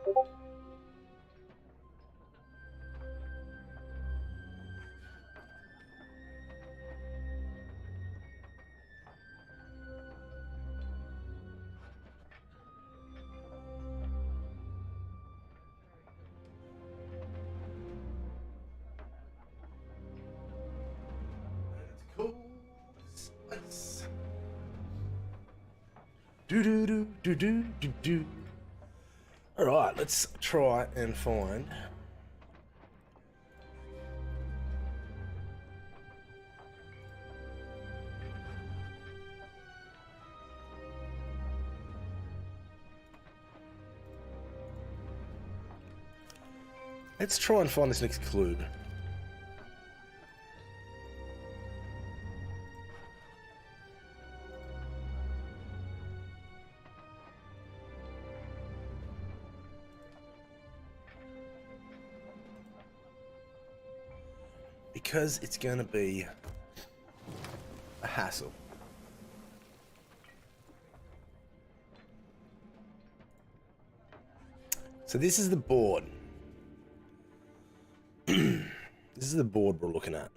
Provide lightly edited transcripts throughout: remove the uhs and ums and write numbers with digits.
Cool. Nice. Do do do do do do do. All right, let's try and find. Let's try and find this next clue. Because it's going to be a hassle. So this is the board. This is the board we're looking at.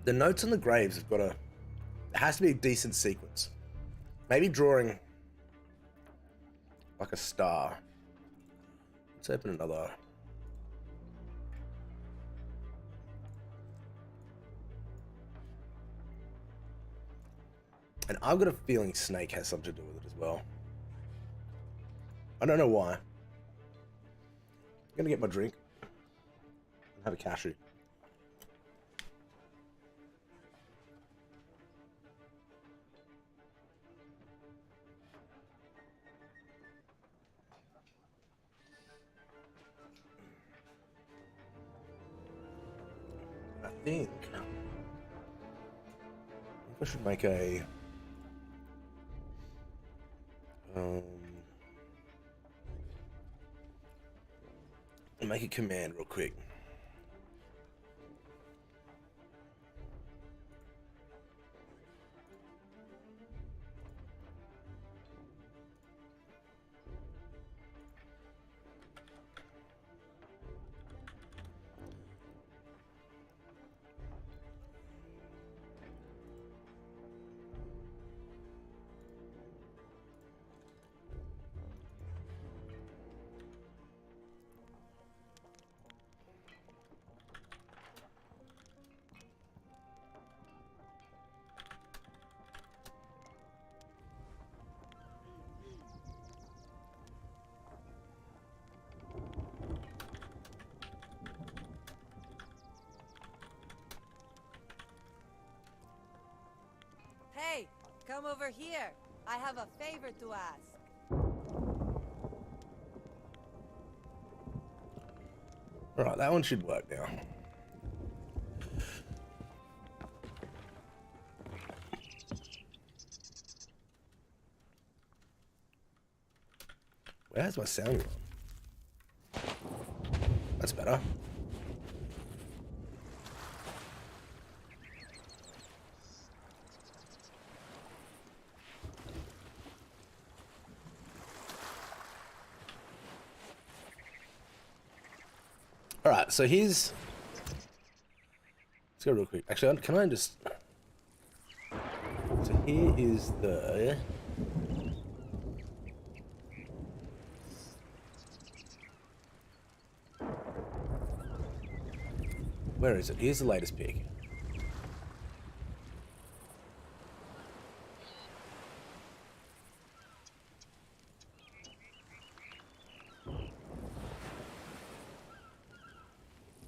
The notes on the graves have got a... It has to be a decent sequence. Maybe drawing like a star. Let's open another. And I've got a feeling Snake has something to do with it as well. I don't know why. I'm gonna get my drink and have a cashew. I think I should make a make a command real quick. Hey, come over here. I have a favor to ask. Alright, that one should work now. Where's my sound gone? That's better. Alright, so here's... Let's go real quick. Actually, can I just... So here is the... Where is it? Here's the latest pick.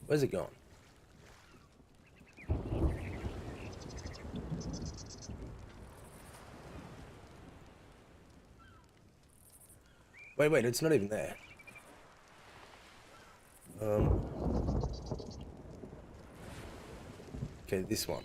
Where's it gone? Wait, it's not even there. Okay, this one.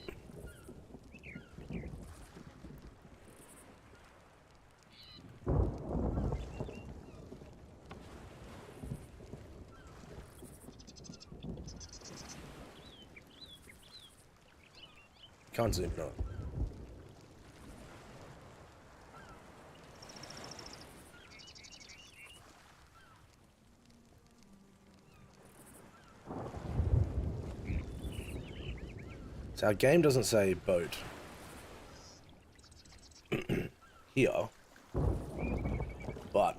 Can't zoom in on it. So our game doesn't say boat here, but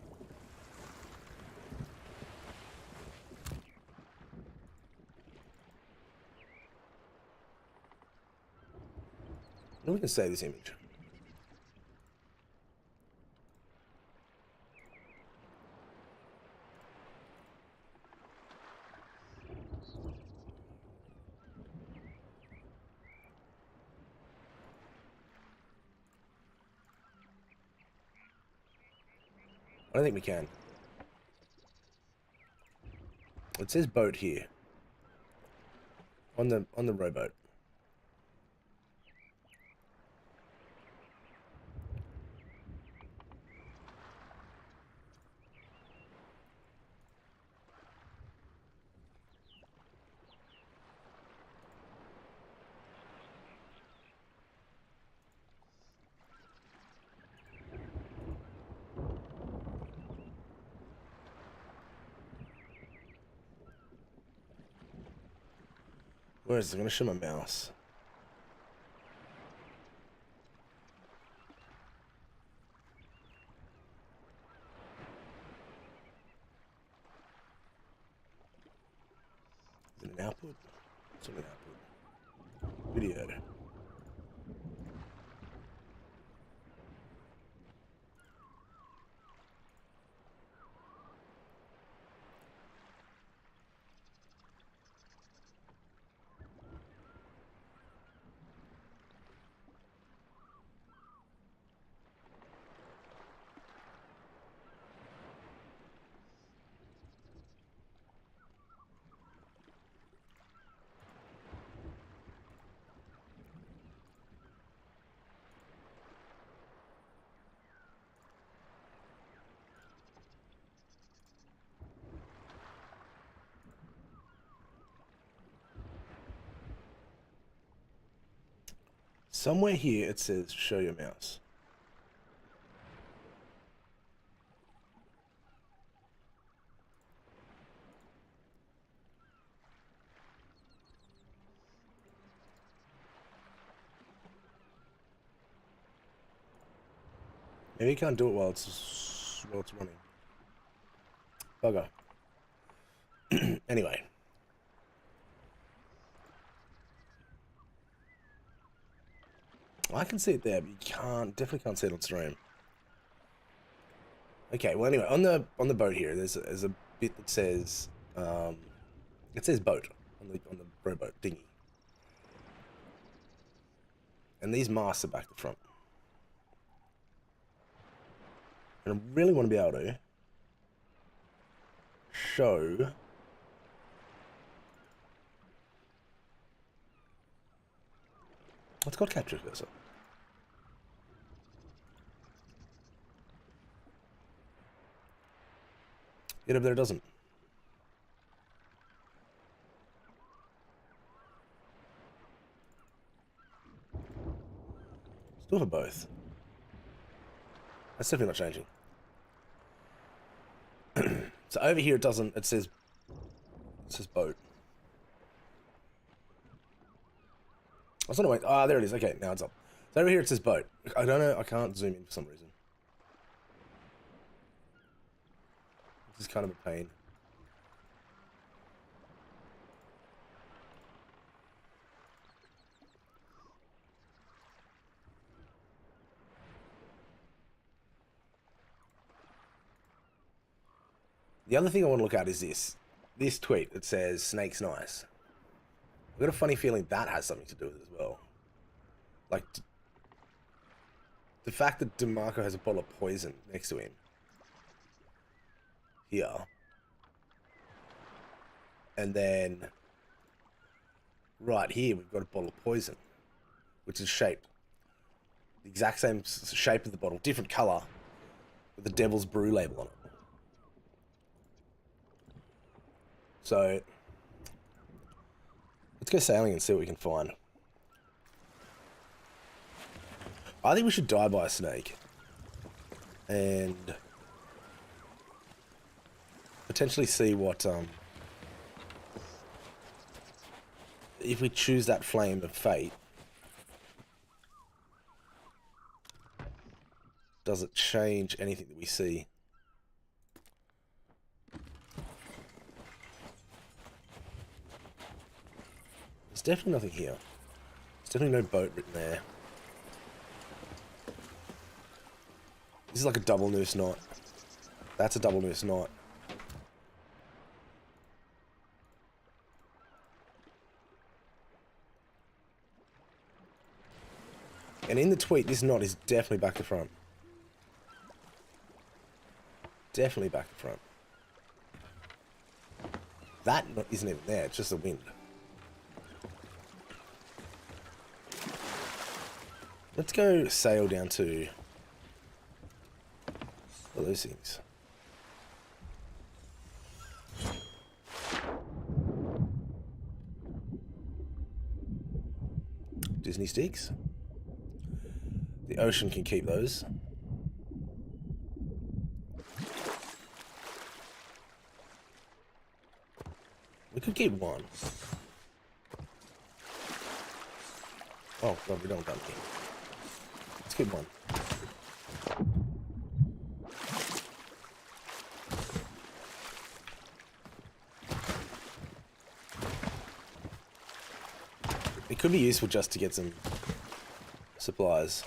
we can save this image. I don't think we can. It says boat here. On the rowboat. Where is it? I'm gonna show my mouse. Is it an output? It's not an output. Video. Somewhere here it says show your mouse. Maybe you can't do it while it's running. Bugger. Anyway. I can see it there, but you definitely can't see it on stream. Okay, well anyway, on the boat here, there's a bit that says it says boat on the rowboat dinghy. And these masts are back to front. And I really want to be able to show what's called capture cursor. Yet up there it doesn't. Still for both. That's definitely not changing. So over here it doesn't, it says boat. I was on the way. Ah, there it is. Okay, now it's up. So over here it says boat. I don't know, I can't zoom in for some reason. This is kind of a pain. The other thing I want to look at is this tweet that says Snake's nice. I've got a funny feeling that has something to do with it as well. Like, the fact that DeMarco has a bottle of poison next to him. Here. And then, right here, we've got a bottle of poison. Which is shaped. The exact same shape of the bottle, different colour. With the Devil's Brew label on it. So, let's go sailing and see what we can find. I think we should die by a snake. And potentially see what, if we choose that flame of fate, does it change anything that we see? There's definitely nothing here. There's definitely no boat written there. This is like a double noose knot. That's a double noose knot. And in the tweet, this knot is definitely back to front. Definitely back to front. That knot isn't even there, it's just the wind. Let's go sail down to those things. Disney sticks. The ocean can keep those. We could keep one. Oh, God, we don't want that thing. Let's keep one. It could be useful just to get some supplies.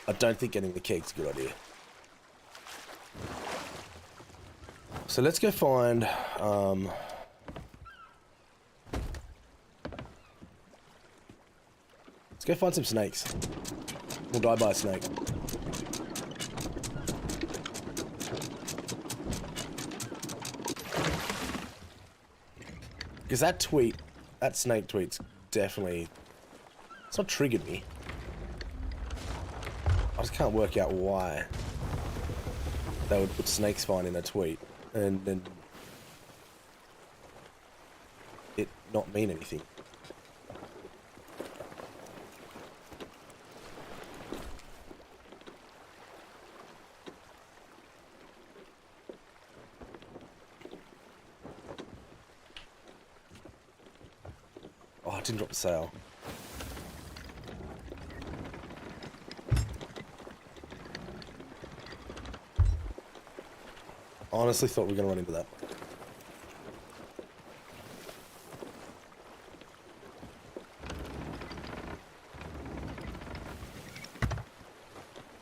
I don't think getting the kegs is a good idea. So let's go find let's go find some snakes. We'll die by a snake. Because that tweet, that snake tweet's definitely, it's not triggered me. I just can't work out why they would put snakes fine in a tweet and then it not mean anything. Oh, I didn't drop the sail. I honestly thought we were going to run into that.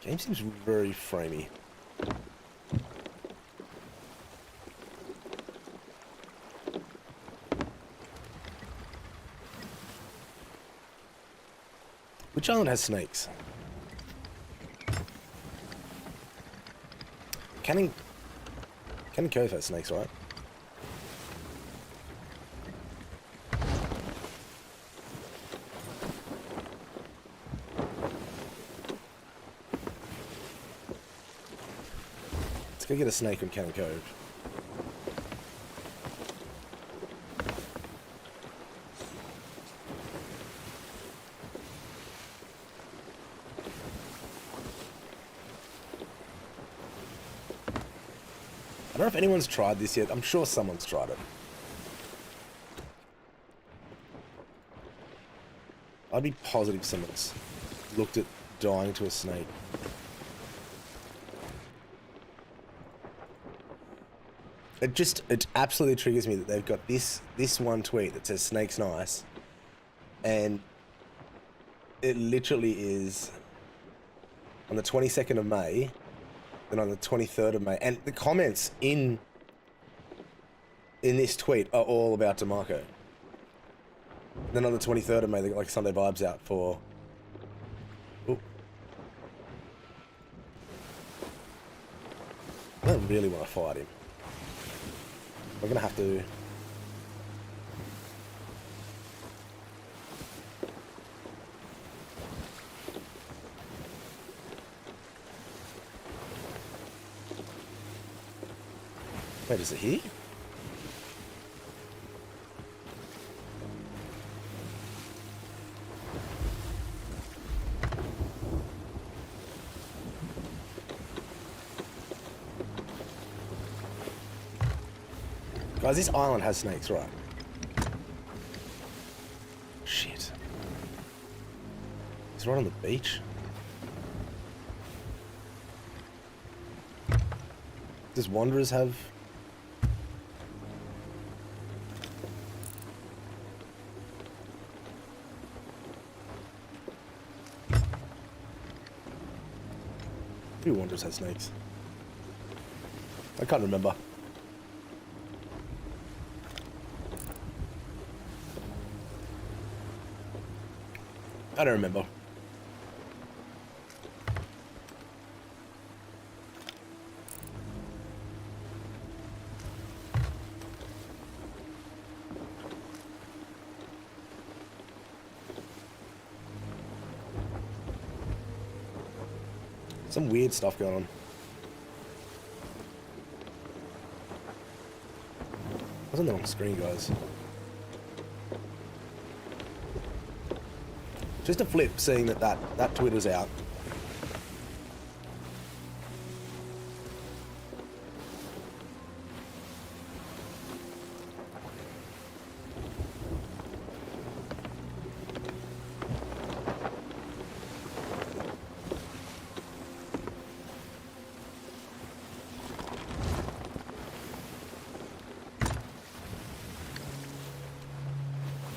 Game seems very framey. Which island has snakes? Canning Cove has snakes, right? Let's go get a snake on Canning Cove. I don't know if anyone's tried this yet. I'm sure someone's tried it. I'd be positive someone's looked at dying to a snake. It absolutely triggers me that they've got this one tweet that says snake's nice, and it literally is on the 22nd of May. Then on the 23rd of May, and the comments in this tweet are all about DeMarco. Then on the 23rd of May, they got like Sunday vibes out for. Ooh. I don't really want to fight him. We're gonna have to. Wait, Wait, is it here? Guys, this island has snakes, right? Shit. It's right on the beach. Does Wanderers have... Who Wanderers has snakes? I can't remember. I don't remember. Some weird stuff going on. Wasn't that on the screen, guys? Just a flip, seeing that tweet was out.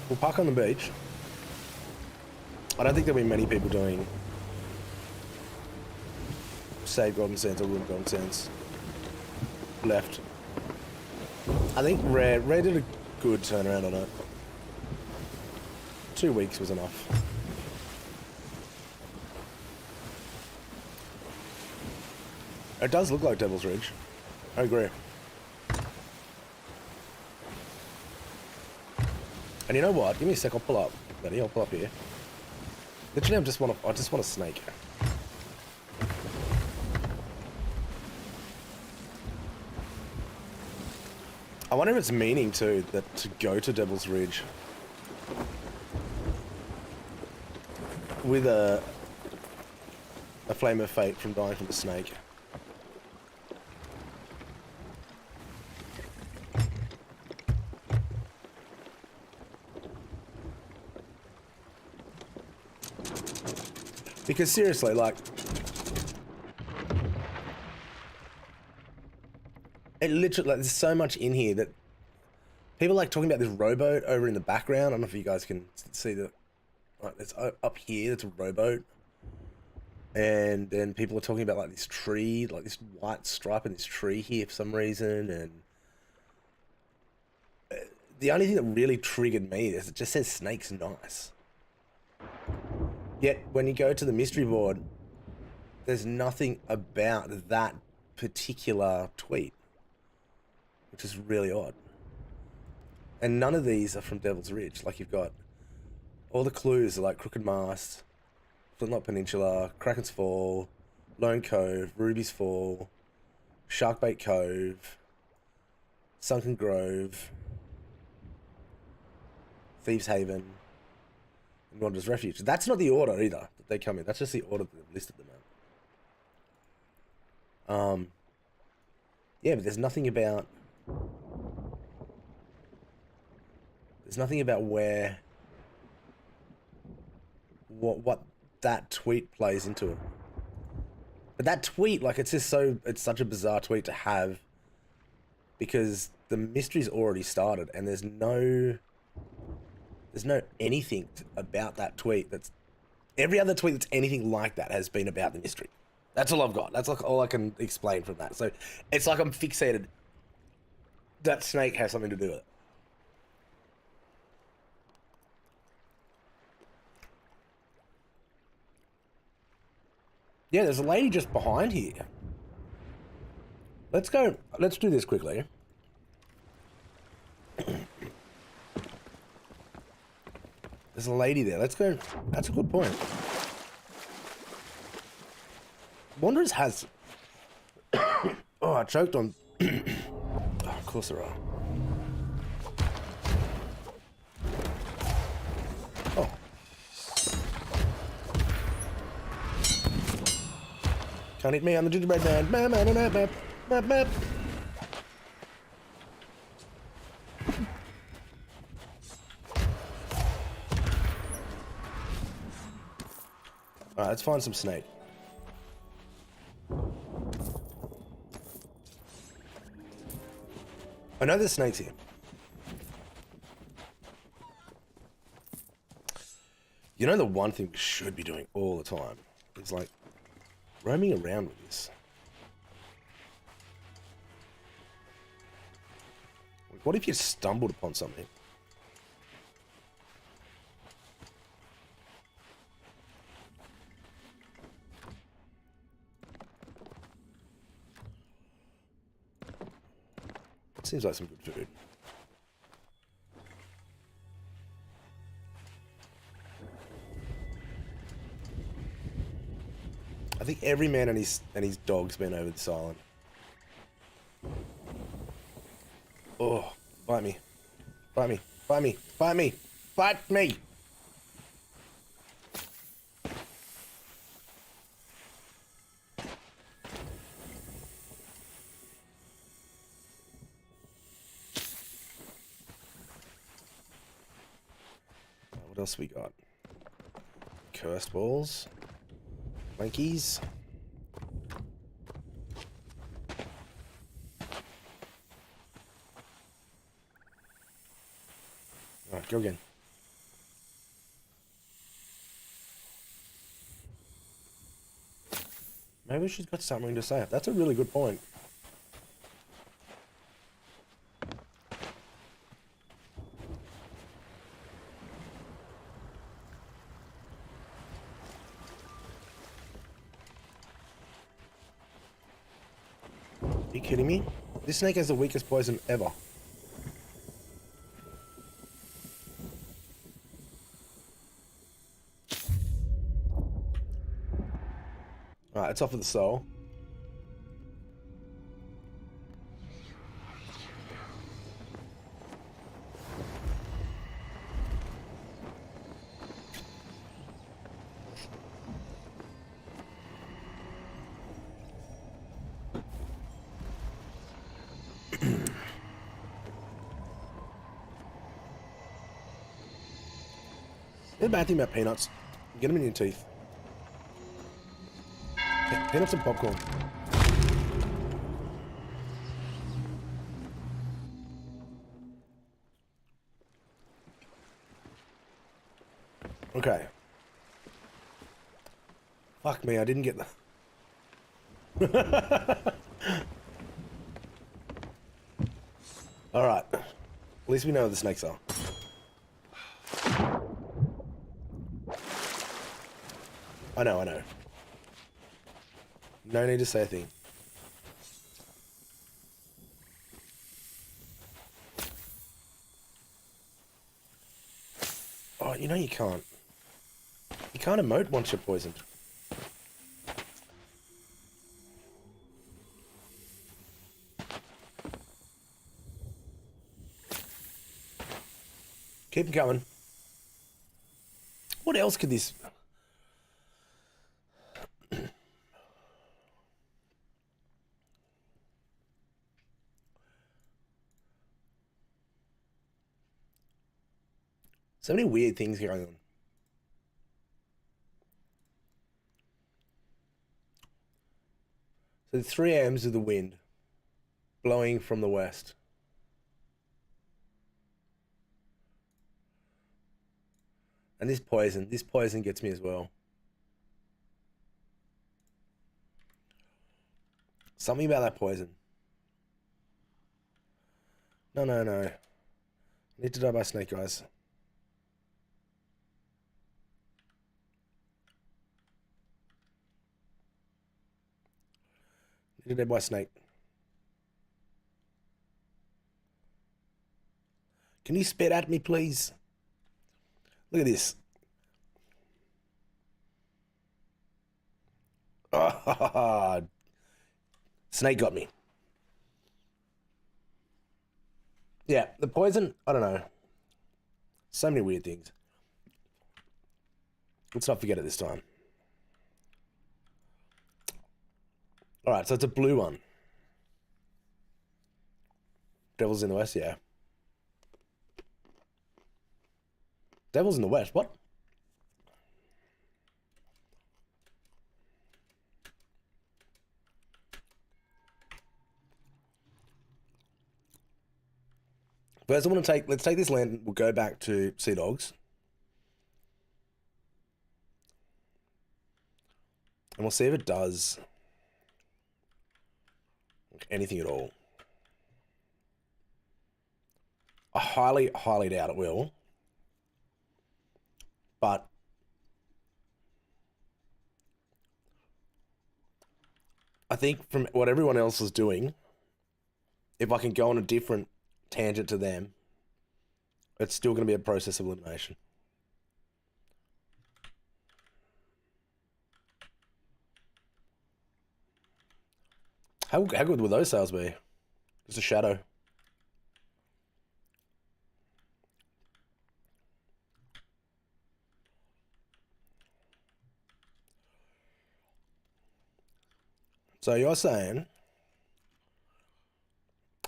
We'll park on the beach. I don't think there'll be many people doing Save Golden Sands or Ruin Golden Sands left. I think Rare did a good turnaround on it. 2 weeks was enough. It does look like Devil's Ridge. I agree. And you know what? Give me a sec, I'll pull up. Ready? I'll pull up here. Literally, I just want a snake. I wonder if it's meaning too that to go to Devil's Ridge with a flame of fate from dying from the snake. Because seriously, like, it literally, like, there's so much in here that people like talking about this rowboat over in the background. I don't know if you guys can see the, like, it's up here, it's a rowboat. And then people are talking about like this tree, like this white stripe in this tree here for some reason. And the only thing that really triggered me is it just says snake's nice. Yet, when you go to the mystery board, there's nothing about that particular tweet, which is really odd. And none of these are from Devil's Ridge. Like, you've got all the clues are like Crooked Mast, Flintlock Peninsula, Kraken's Fall, Lone Cove, Ruby's Fall, Sharkbait Cove, Sunken Grove, Thieves Haven, and Wanderer's Refuge. That's not the order either that they come in. That's just the order that they've listed them in. Yeah, but there's nothing about where what that tweet plays into it. But that tweet, like, it's such a bizarre tweet to have because the mystery's already started and there's no anything about that tweet that's... Every other tweet that's anything like that has been about the mystery. That's all I've got. That's like all I can explain from that. So it's like I'm fixated. That snake has something to do with it. Yeah, there's a lady just behind here. Let's go. Let's do this quickly. There's a lady there. Let's go. That's a good point. Wanderers has... Oh, I choked on... course there are. Oh. Can't hit me on the gingerbread man. Map, map, map, map, map, map. Alright, let's find some snake. I know there's snakes here. You know the one thing we should be doing all the time is like roaming around with this. Like, what if you stumbled upon something? Seems like some good food. I think every man and his dog's been over this island. Oh, bite me. Bite me. Bite me. Bite me. Bite me. What else we got? Cursed balls. Blankies. Alright, go again. Maybe she's got something to say. That's a really good point. Are you kidding me? This snake has the weakest poison ever. Alright, it's off with the soul. The bad thing about peanuts, get them in your teeth. Peanuts and popcorn. Okay. Fuck me, I didn't get the... Alright. At least we know where the snakes are. I know. No need to say a thing. Oh, you know you can't. You can't emote once you're poisoned. Keep them coming. What else could this... So many weird things going on. So the 3 M's of the wind blowing from the west. And this poison gets me as well. Something about that poison. No. I need to die by snake, guys. Need to die by snake. Can you spit at me, please? Look at this. Oh, snake got me. Yeah, the poison, I don't know. So many weird things. Let's not forget it this time. Alright, so it's a blue one. Devil's in the West, yeah. Devil's in the West, what? First, I want to let's take this land. We'll go back to Sea Dogs. And we'll see if it does anything at all. I highly, highly doubt it will. But I think from what everyone else is doing, if I can go on a different tangent to them, it's still going to be a process of elimination. How good would those sales be? Just a shadow. So you're saying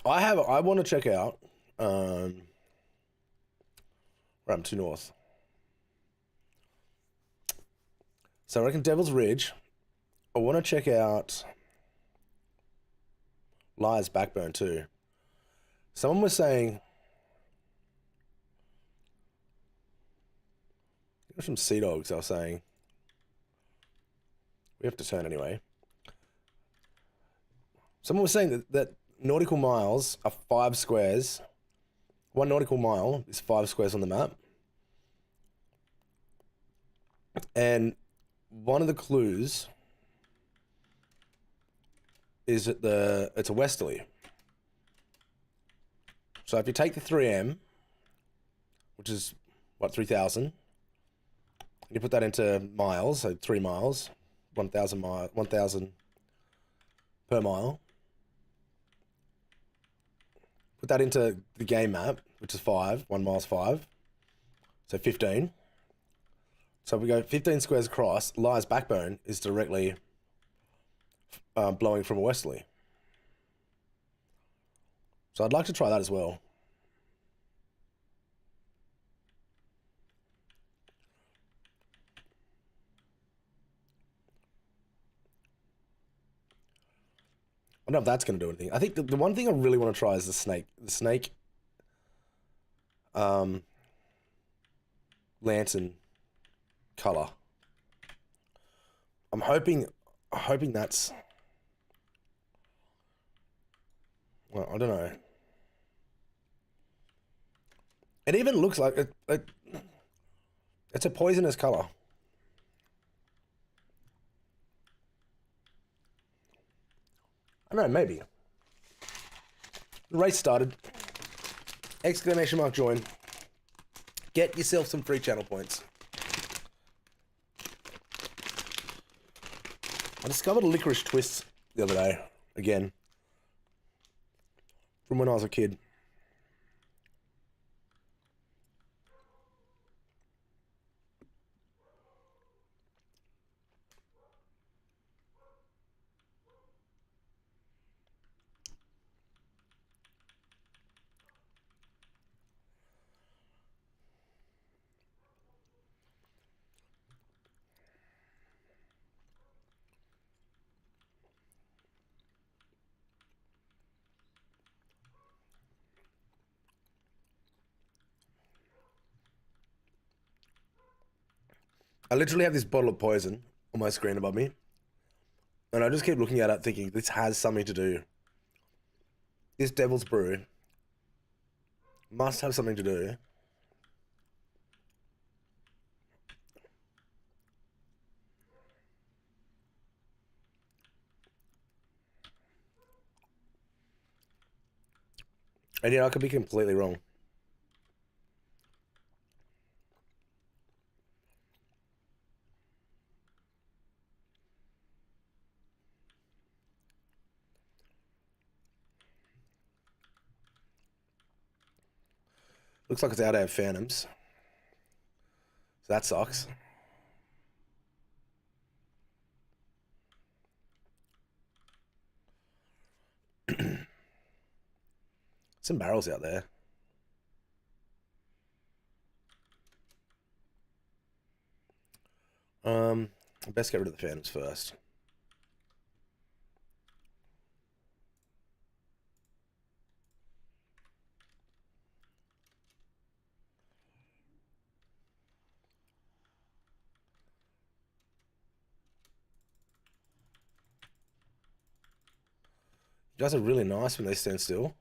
I want to check out Ram 2 North. So I reckon Devil's Ridge. I want to check out Liar's Backbone too. Someone was saying there's some Sea Dogs. I was saying we have to turn anyway. Someone was saying that nautical miles are 5 squares. 1 nautical mile is 5 squares on the map. And one of the clues is that it's a westerly. So if you take the 3M, which is what, 3,000, and you put that into miles, so 3 miles, 1,000 per mile. Put that into the game map, which is 5. 1 mile's 5, so 15. So we go 15 squares across. Liar's Backbone is directly blowing from a westerly. So I'd like to try that as well. I don't know if that's going to do anything. I think the one thing I really want to try is the snake. The snake lantern color. I'm hoping that's... Well, I don't know. It even looks like it's a poisonous color. I don't know, maybe. The race started. Exclamation mark join. Get yourself some free channel points. I discovered a licorice twist the other day, again, from when I was a kid. I literally have this bottle of poison on my screen above me. And I just keep looking at it thinking, this has something to do. This Devil's Brew must have something to do. And yeah, I could be completely wrong. Looks like it's out of Phantoms. So that sucks. Some barrels out there. Best get rid of the Phantoms first. You guys are really nice when they stand still.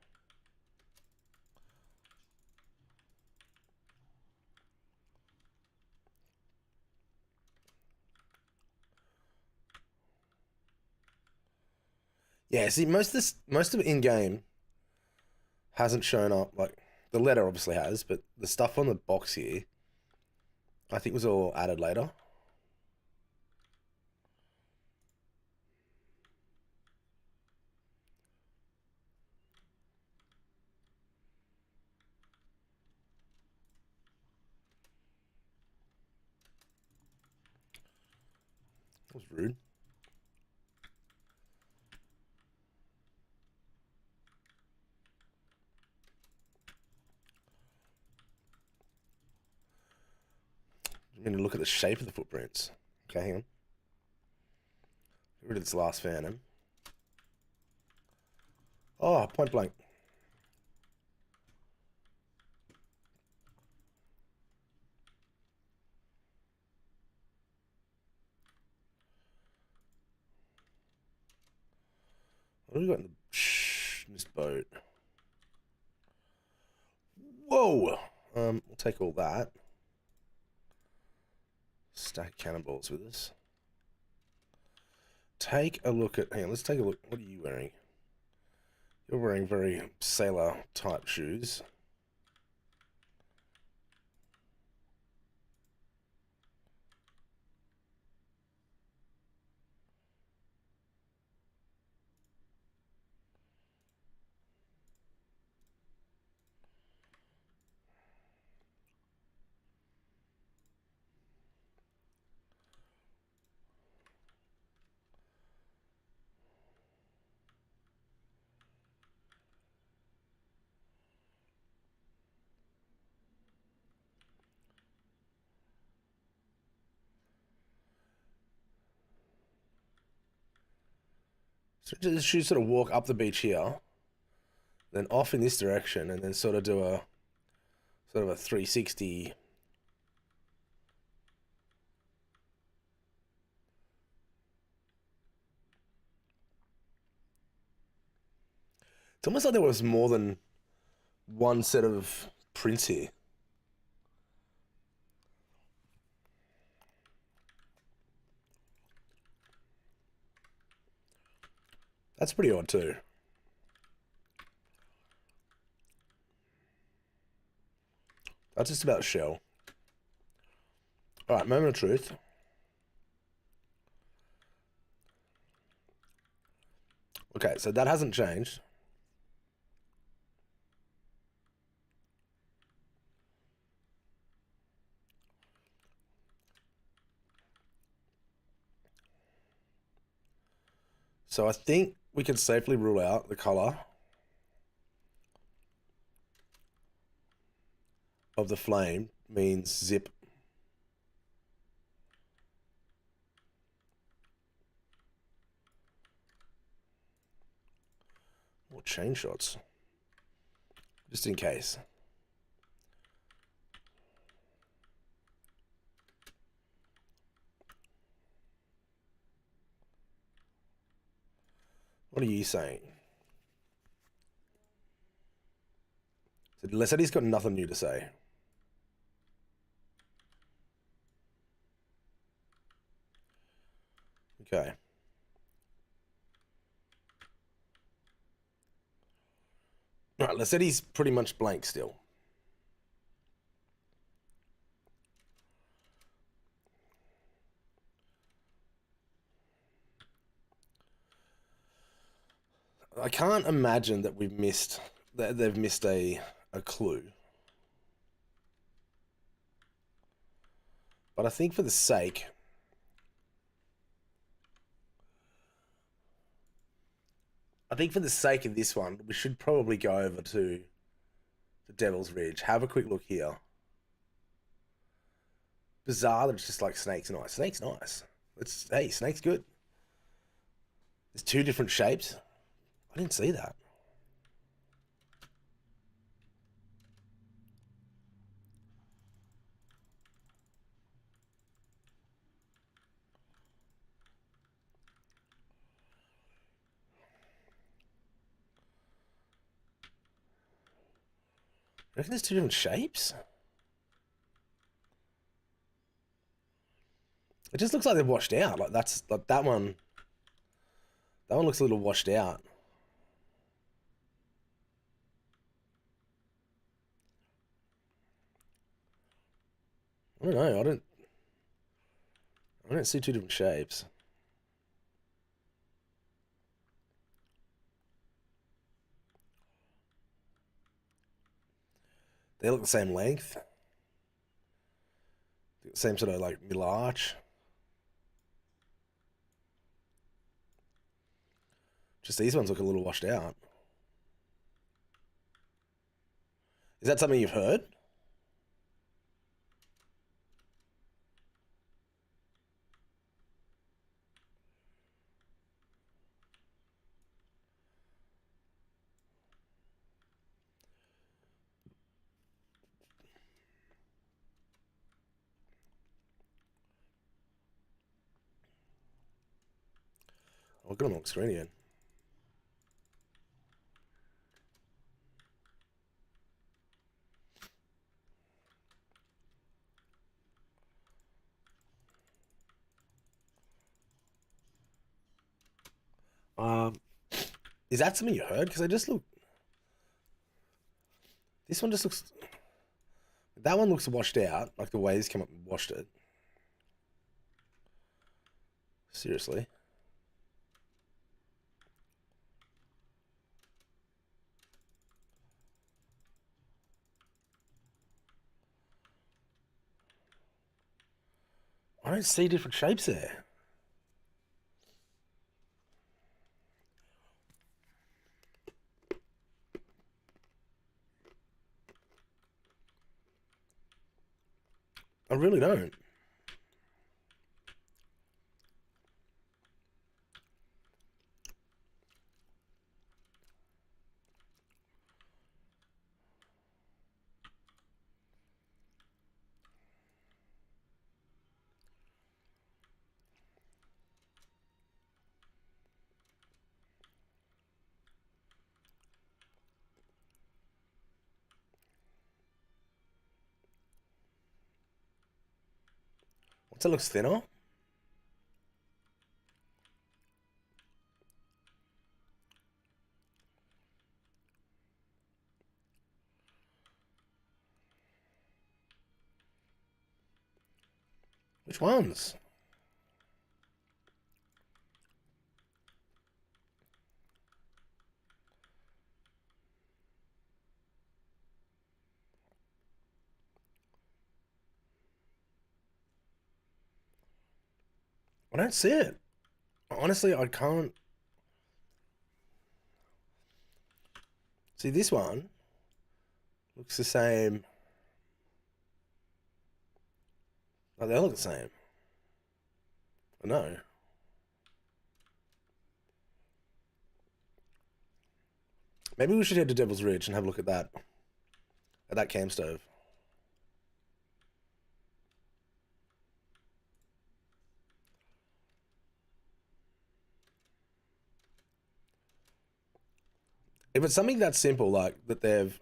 Yeah, see, most of it in game hasn't shown up. Like the letter obviously has, but the stuff on the box here, I think was all added later. That was rude. I'm going to look at the shape of the footprints. Okay, hang on. Get rid of this last Phantom. Oh, point blank. What have we got in this boat? Whoa! We'll take all that. Stack cannonballs with us. Take a look at... Hang on, let's take a look. What are you wearing? You're wearing very sailor-type shoes. So just should sort of walk up the beach here, then off in this direction, and then sort of do a 360. It's almost like there was more than one set of prints here. That's pretty odd too. That's just about shell. All right, moment of truth. Okay, so that hasn't changed. So I think we can safely rule out the color of the flame means zip. Or chain shots. Just in case. What are you saying? So Lessetti's got nothing new to say. Okay. All right, Lessetti's pretty much blank still. I can't imagine that they've missed a clue. But I think for the sake... I think for the sake of this one, we should probably go over to the Devil's Ridge. Have a quick look here. Bizarre that it's just like Snake's nice. Snake's nice. Hey, Snake's good. There's two different shapes. I didn't see that. I reckon there's two different shapes. It just looks like they're washed out. Like that's like that one. That one looks a little washed out. I don't know. I don't see two different shapes. They look the same length. Same sort of like middle arch. Just these ones look a little washed out. Is that something you've heard? I'll get on the screen again. Is that something you heard? Because I just look. This one just looks. That one looks washed out, like the waves came up and washed it. Seriously. I don't see different shapes there. I really don't. What's it looks thinner? Which ones? I don't see it. Honestly, I can't. See, this one looks the same. Like, they all look the same. I know. Maybe we should head to Devil's Ridge and have a look at that cam stove. If it's something that simple, like that they've...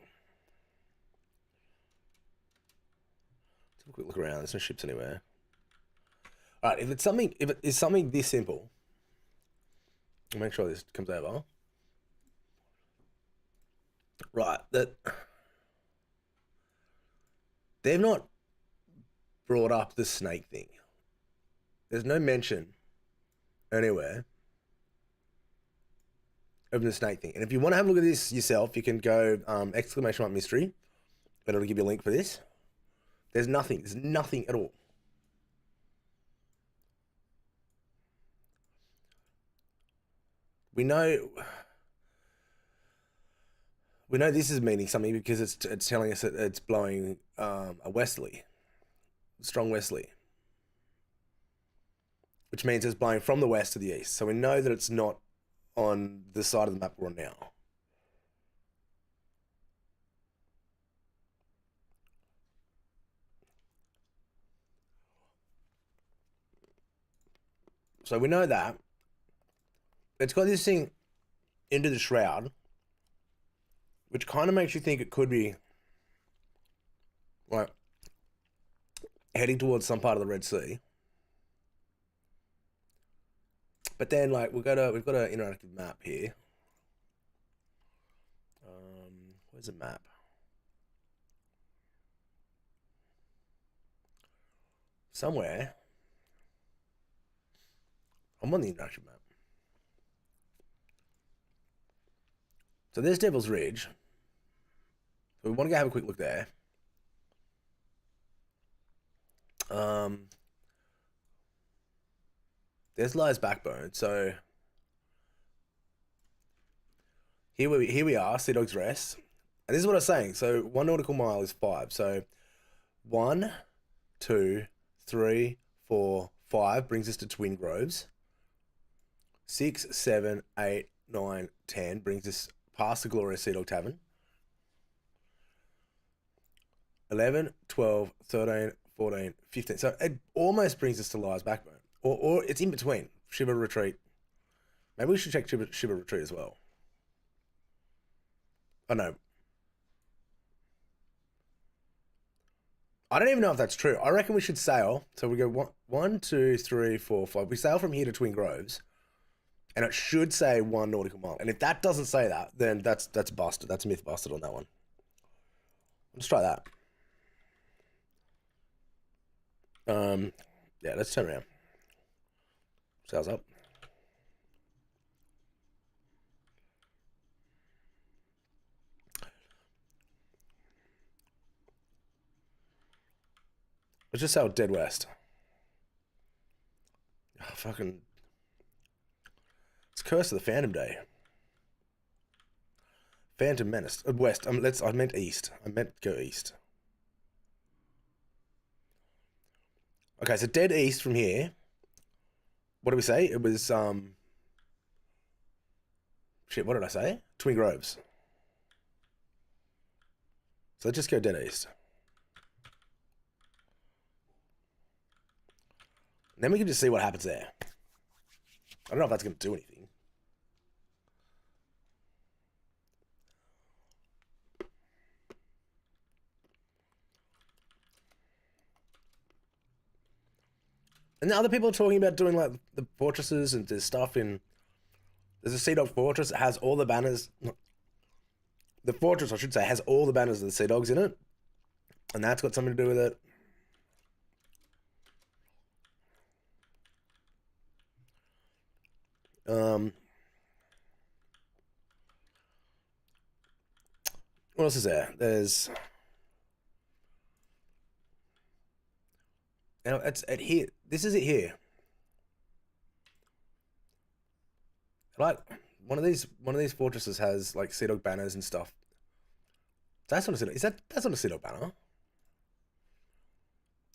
Let's have a quick look around. There's no ships anywhere. All right, if it is something this simple, I'll make sure this comes over. Right, that they've not brought up the snake thing. There's no mention anywhere of the snake thing. And if you want to have a look at this yourself, you can go exclamation mark mystery, but it'll give you a link for this. There's nothing at all. we know this is meaning something because it's telling us that it's blowing a westerly, strong westerly, which means it's blowing from the west to the east. So we know that it's not on the side of the map we're on now. So we know that it's got this thing into the shroud, which kind of makes you think it could be like heading towards some part of the Red Sea. But then, like, we've got an interactive map here. Where's the map? Somewhere. I'm on the interactive map. So there's Devil's Ridge. So we want to go have a quick look there. There's Liar's Backbone. So here we are, Sea Dog's Rest. And this is what I was saying. So 1 nautical mile is 5. So 1, 2, 3, 4, 5 brings us to Twin Groves. 6, 7, 8, 9, 10 brings us past the glorious Sea Dog Tavern. 11, 12, 13, 14, 15. So it almost brings us to Liar's Backbone. Or it's in between. Shiver Retreat. Maybe we should check Shiver Retreat as well. Oh, no. I don't even know if that's true. I reckon we should sail. So we go 1, 2, 3, 4, 5. We sail from here to Twin Groves. And it should say 1 nautical mile. And if that doesn't say that, then that's busted. That's myth busted on that one. Let's try that. Yeah, let's turn around. Sails up. Let's just sail dead west. Oh, fucking. It's Curse of the Phantom Day. Phantom Menace. West. I meant east. I meant go east. Okay, so dead east from here. What did we say? It was shit, what did I say? Twin Groves. So let's just go dead east. And then we can just see what happens there. I don't know if that's going to do anything. And the other people are talking about doing like the fortresses and there's stuff in. There's a Sea Dog Fortress that has all the banners. The fortress, I should say, has all the banners of the Sea Dogs in it. And that's got something to do with it. What else is there? There's. And it's at here. This is it here. Like one of these fortresses has like Sea Dog banners and stuff. That's not a Sea Dog. That's not a Sea Dog banner?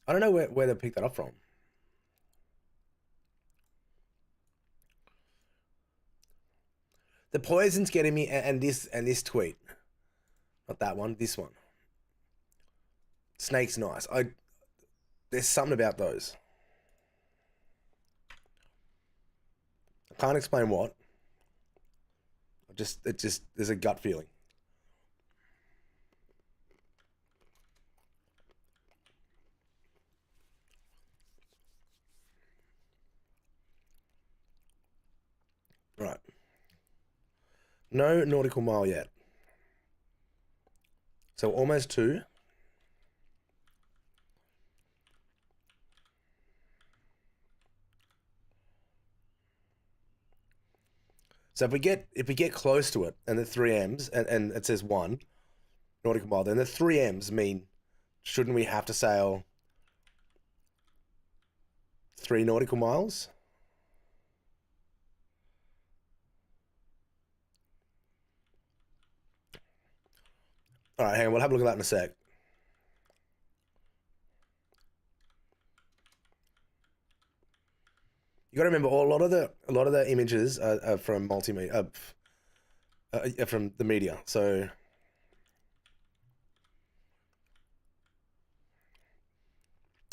I don't know where they picked that up from. The poison's getting me, and this tweet, not that one. This one. Snake's nice. There's something about those. I can't explain what. There's a gut feeling. Right. No nautical mile yet. So almost 2. So if we get close to it and the 3Ms and it says 1 nautical mile, then the 3Ms mean shouldn't we have to sail 3 nautical miles? Alright, hang on, we'll have a look at that in a sec. You got to remember, a lot of the images are from multimedia, from the media. So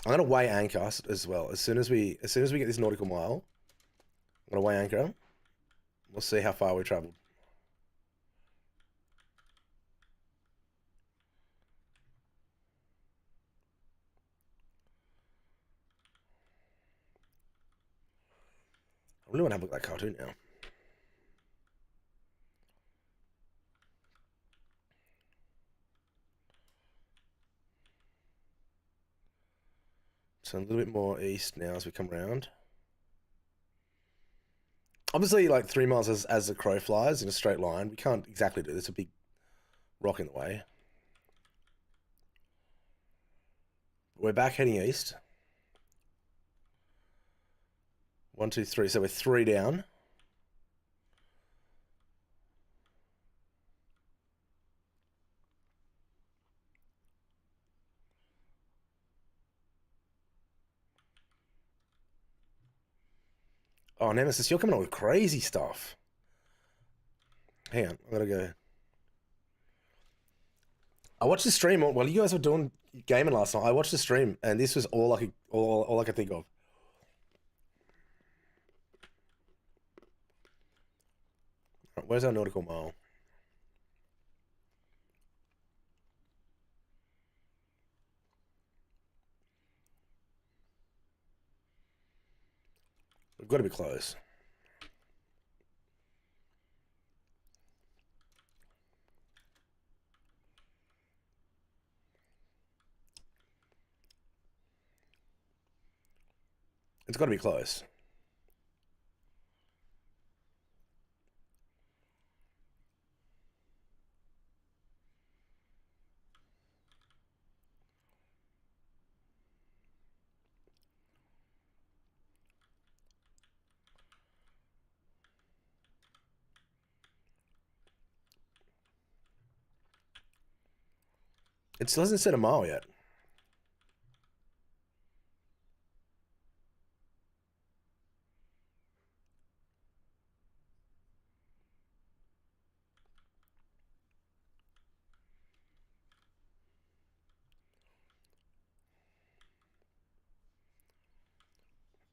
I'm gonna weigh anchor as well. As soon as we get this nautical mile, I'm gonna weigh anchor. We'll see how far we traveled. I really want to have a look at that cartoon now. So a little bit more east now as we come around. Obviously, like 3 miles as the crow flies in a straight line, we can't exactly do this. A big rock in the way. We're back heading east. 1, 2, 3. So we're 3 down. Oh, Nemesis, you're coming up with crazy stuff. Hang on, I gotta go. I watched the stream while you guys were doing gaming last night. I watched the stream, and this was all I could think of. Right, where's our nautical mile? We've got to be close. It's got to be close. It still hasn't said a mile yet.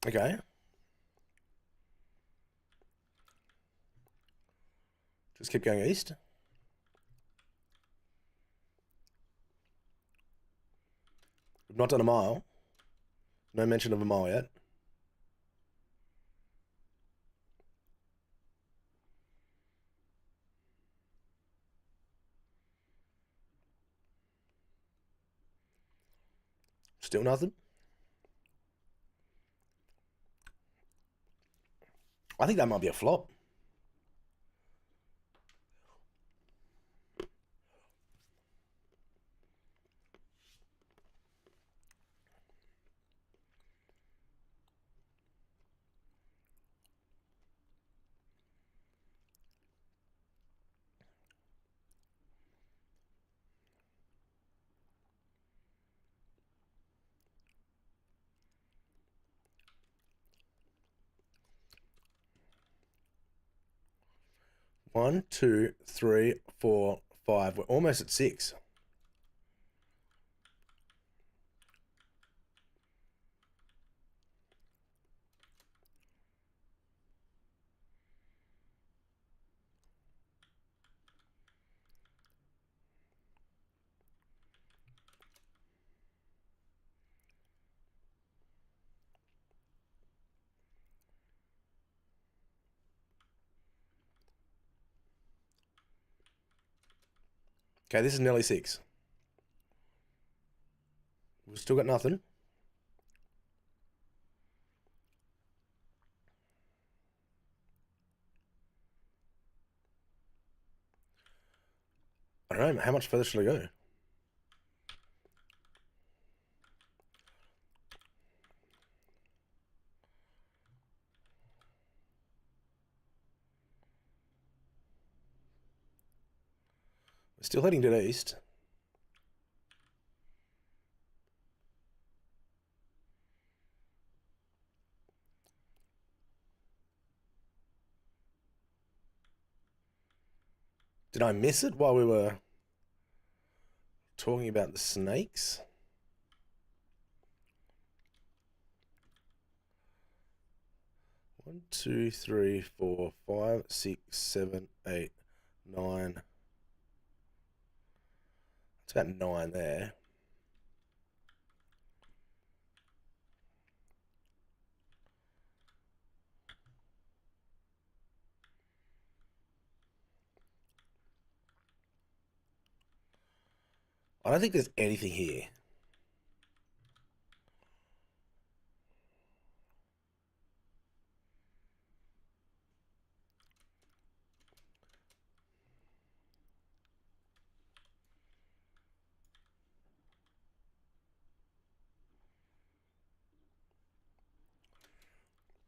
Okay. Just keep going east. We've not done a mile. No mention of a mile yet. Still nothing. I think that might be a flop. One, two, three, 4, 5. We're almost at 6. Okay, this is nearly 6. We've still got nothing. I don't know, how much further should I go? We're still heading to the east. Did I miss it while we were talking about the snakes? One, two, three, four, 5, 6, 7, 8, 9. It's about 9 there. I don't think there's anything here.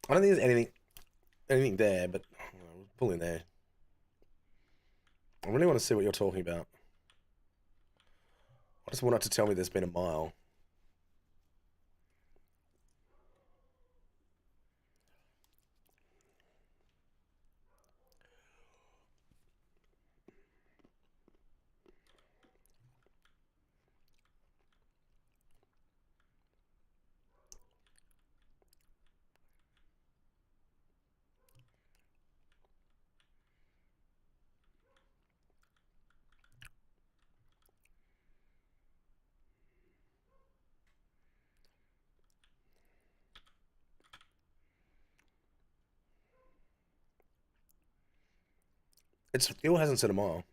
I don't think there's anything there, but we'll pull in there. I really want to see what you're talking about. I just want it to tell me there's been a mile. It still hasn't said a mile.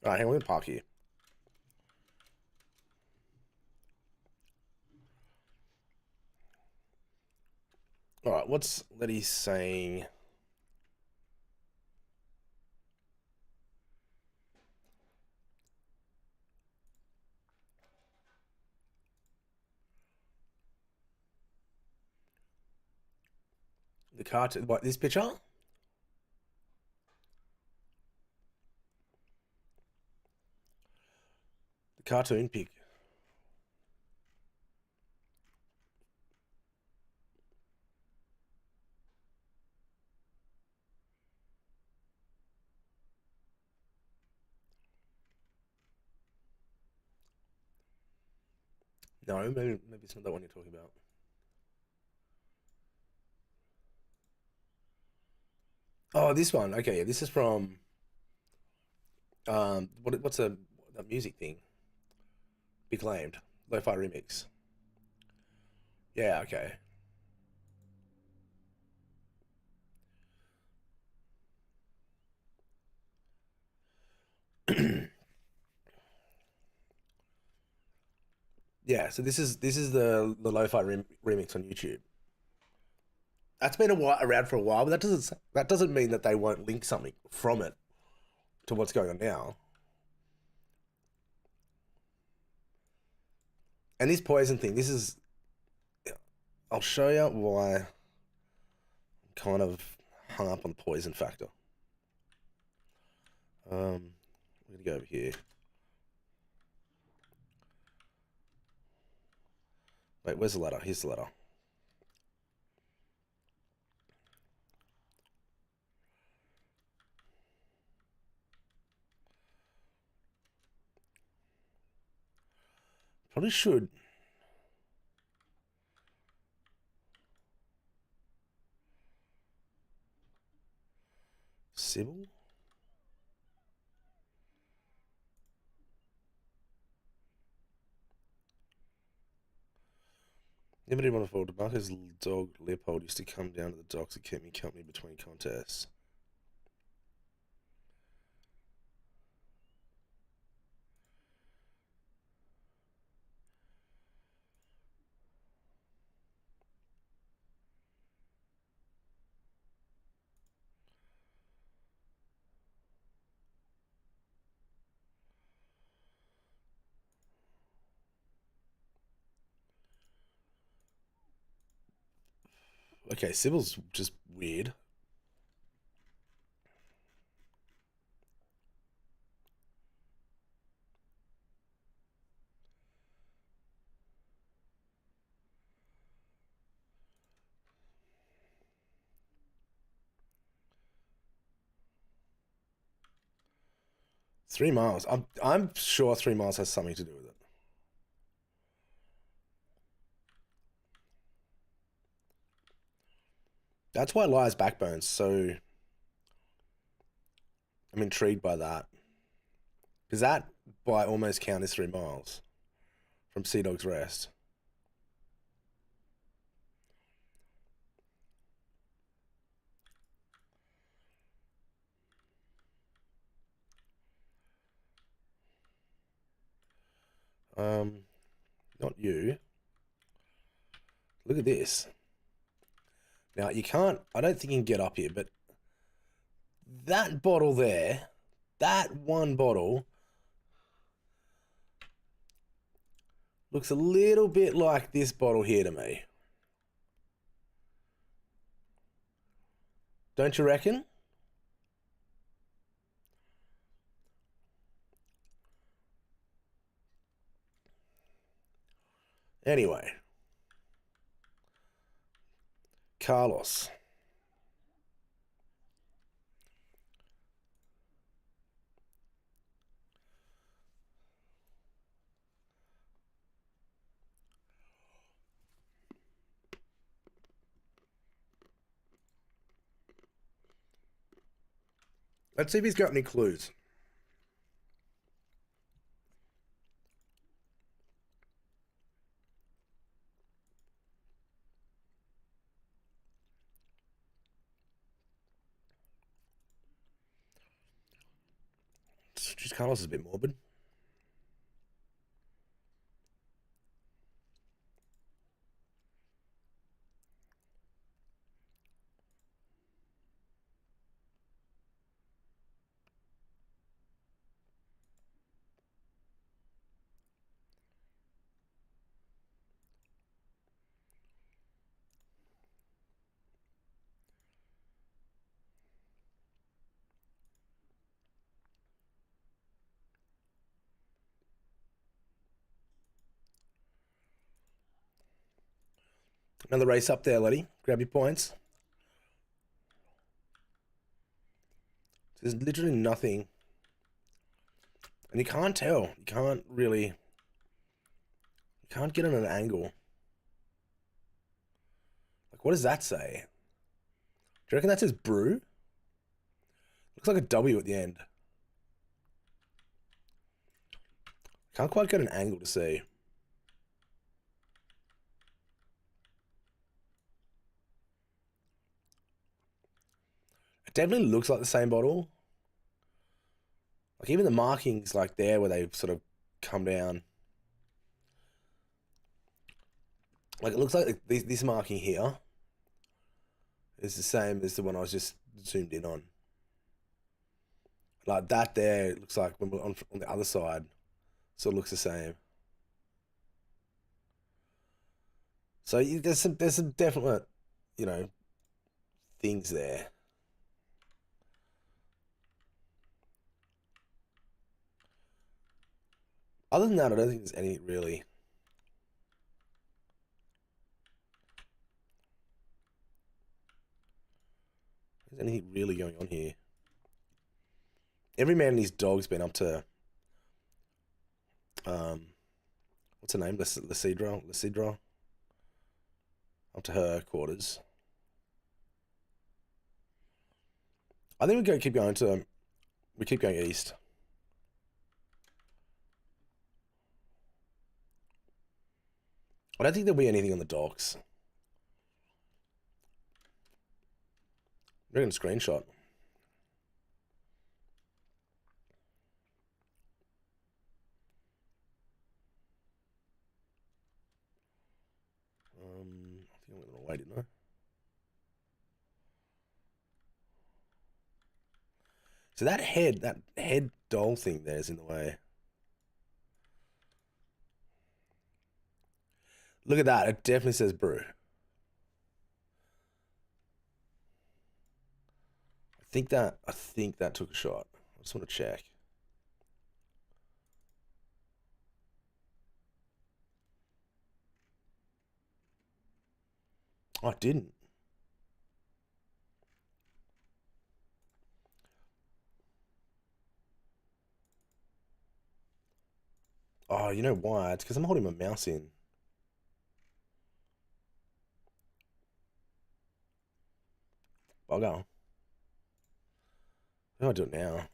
Alright, hang on, we're gonna park here. Alright, what's Letty saying? The cartoon, what, this picture? The cartoon pic. No, maybe it's not that one you're talking about. Oh, this one. Okay, yeah, this is from what's that music thing? Be claimed. Lo-fi remix. Yeah, okay. Yeah, so this is the lo-fi remix on YouTube. That's been around for a while, but that doesn't mean that they won't link something from it to what's going on now. And this poison thing, this is, I'll show you why I'm kind of hung up on the poison factor. We're gonna go over here. Wait, where's the letter? Here's the letter. Probably should. Sybil? Never did want to fall. DeMarco's dog Leopold used to come down to the docks and keep me company between contests. Okay, Sybil's just weird. 3 miles. I'm sure 3 miles has something to do with it. That's why Liar's Backbone's so... I'm intrigued by that. Because that, by almost count, is 3 miles from Sea Dog's Rest. Not you. Look at this. Now, you can't... I don't think you can get up here, but... That bottle there, that one bottle... looks a little bit like this bottle here to me. Don't you reckon? Anyway. Carlos. Let's see if he's got any clues. Just Carlos is a bit morbid. Another race up there, Letty. Grab your points. There's literally nothing. And you can't tell. You can't really... You can't get on an angle. Like, what does that say? Do you reckon that says brew? Looks like a W at the end. Can't quite get an angle to see. It definitely looks like the same bottle. Like even the markings like there where they sort of come down. Like it looks like this marking here is the same as the one I was just zoomed in on. Like that there, it looks like when we're on the other side, so it looks the same. So there's some definite, you know, things there. Other than that, I don't think there's any really. There's anything really going on here. Every man and his dog's been up to what's her name? Lysidra. Up to her quarters. I think we keep going east. I don't think there'll be anything on the docks. We're going to screenshot. I think I went the wrong way, didn't I? So that head doll thing there is in the way. Look at that. It definitely says brew. I think that took a shot. I just want to check. Oh, it didn't. Oh, you know why? It's because I'm holding my mouse in. Bugger. How do I do it now?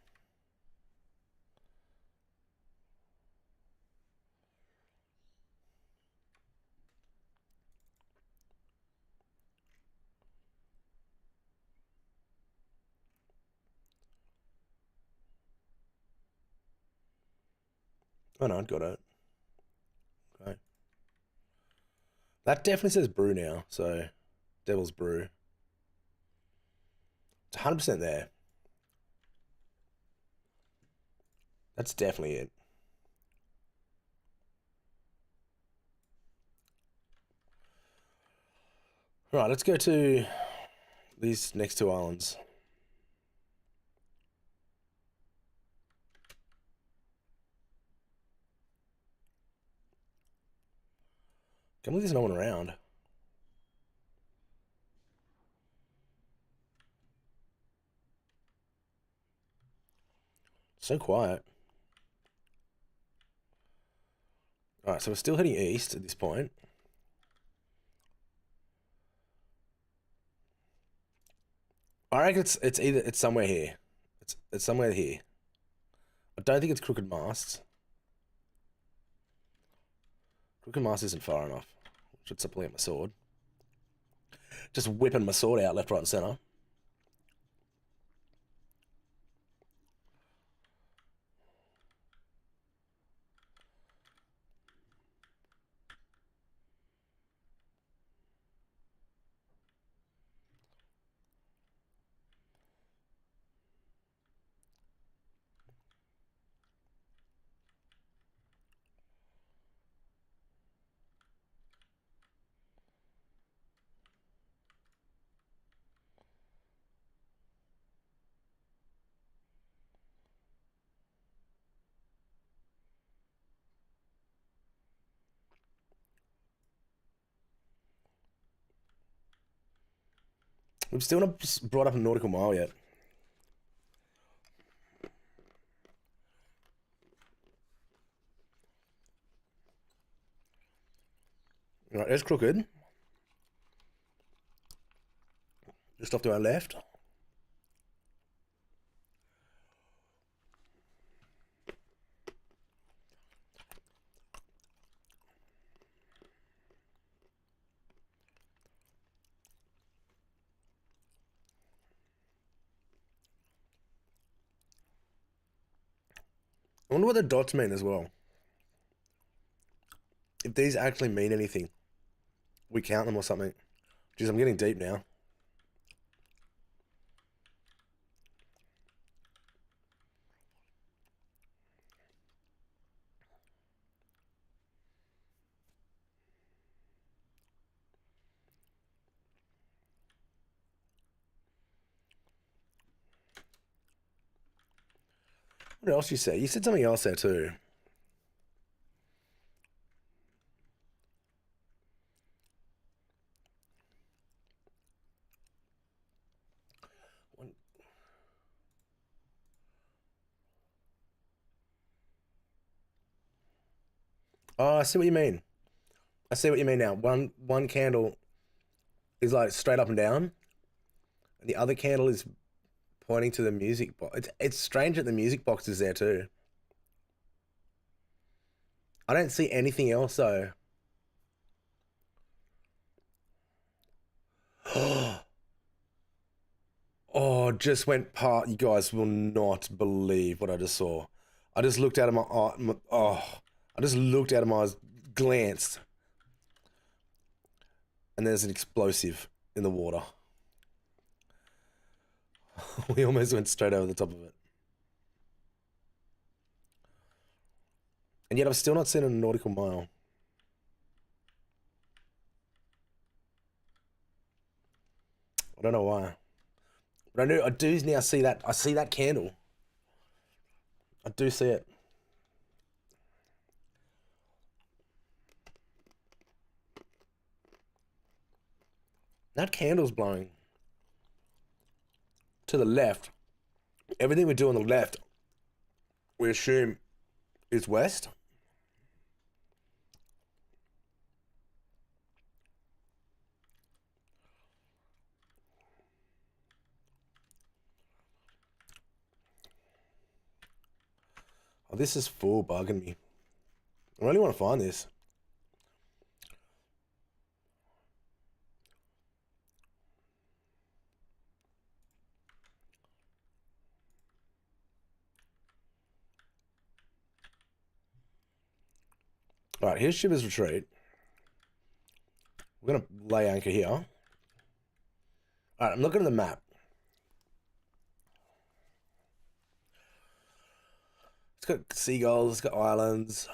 Oh no, I got it. Okay. That definitely says brew now, so Devil's Brew. It's 100% there. That's definitely it. Right, let's go to these next two islands. Can't believe there's no one around. So quiet. Alright, so we're still heading east at this point. I reckon it's somewhere here. It's somewhere here. I don't think it's Crooked Masts. Crooked Mast isn't far enough. Should stop pulling out my sword. Just whipping my sword out left, right, and center. We've still not brought up a nautical mile yet. Right, there's Crooked. Just off to our left. I wonder what the dots mean as well. If these actually mean anything. We count them or something. Jeez, I'm getting deep now. What else you say? You said something else there too. Oh, I see what you mean. I see what you mean now. One candle is like straight up and down, and the other candle is pointing to the music box. It's strange that the music box is there too. I don't see anything else though. Oh, just went part. You guys will not believe what I just saw. I just looked out of I just looked out of my eyes, glanced, and there's an explosive in the water. We almost went straight over the top of it. And yet I've still not seen a nautical mile. I don't know why. But I do now see that. I see that candle. I do see it. That candle's blowing to the left. Everything we do on the left, we assume is west. Oh, this is full bugging me. I really want to find this. All right, here's Shiver's Retreat. We're going to lay anchor here. All right, I'm looking at the map. It's got seagulls, it's got islands.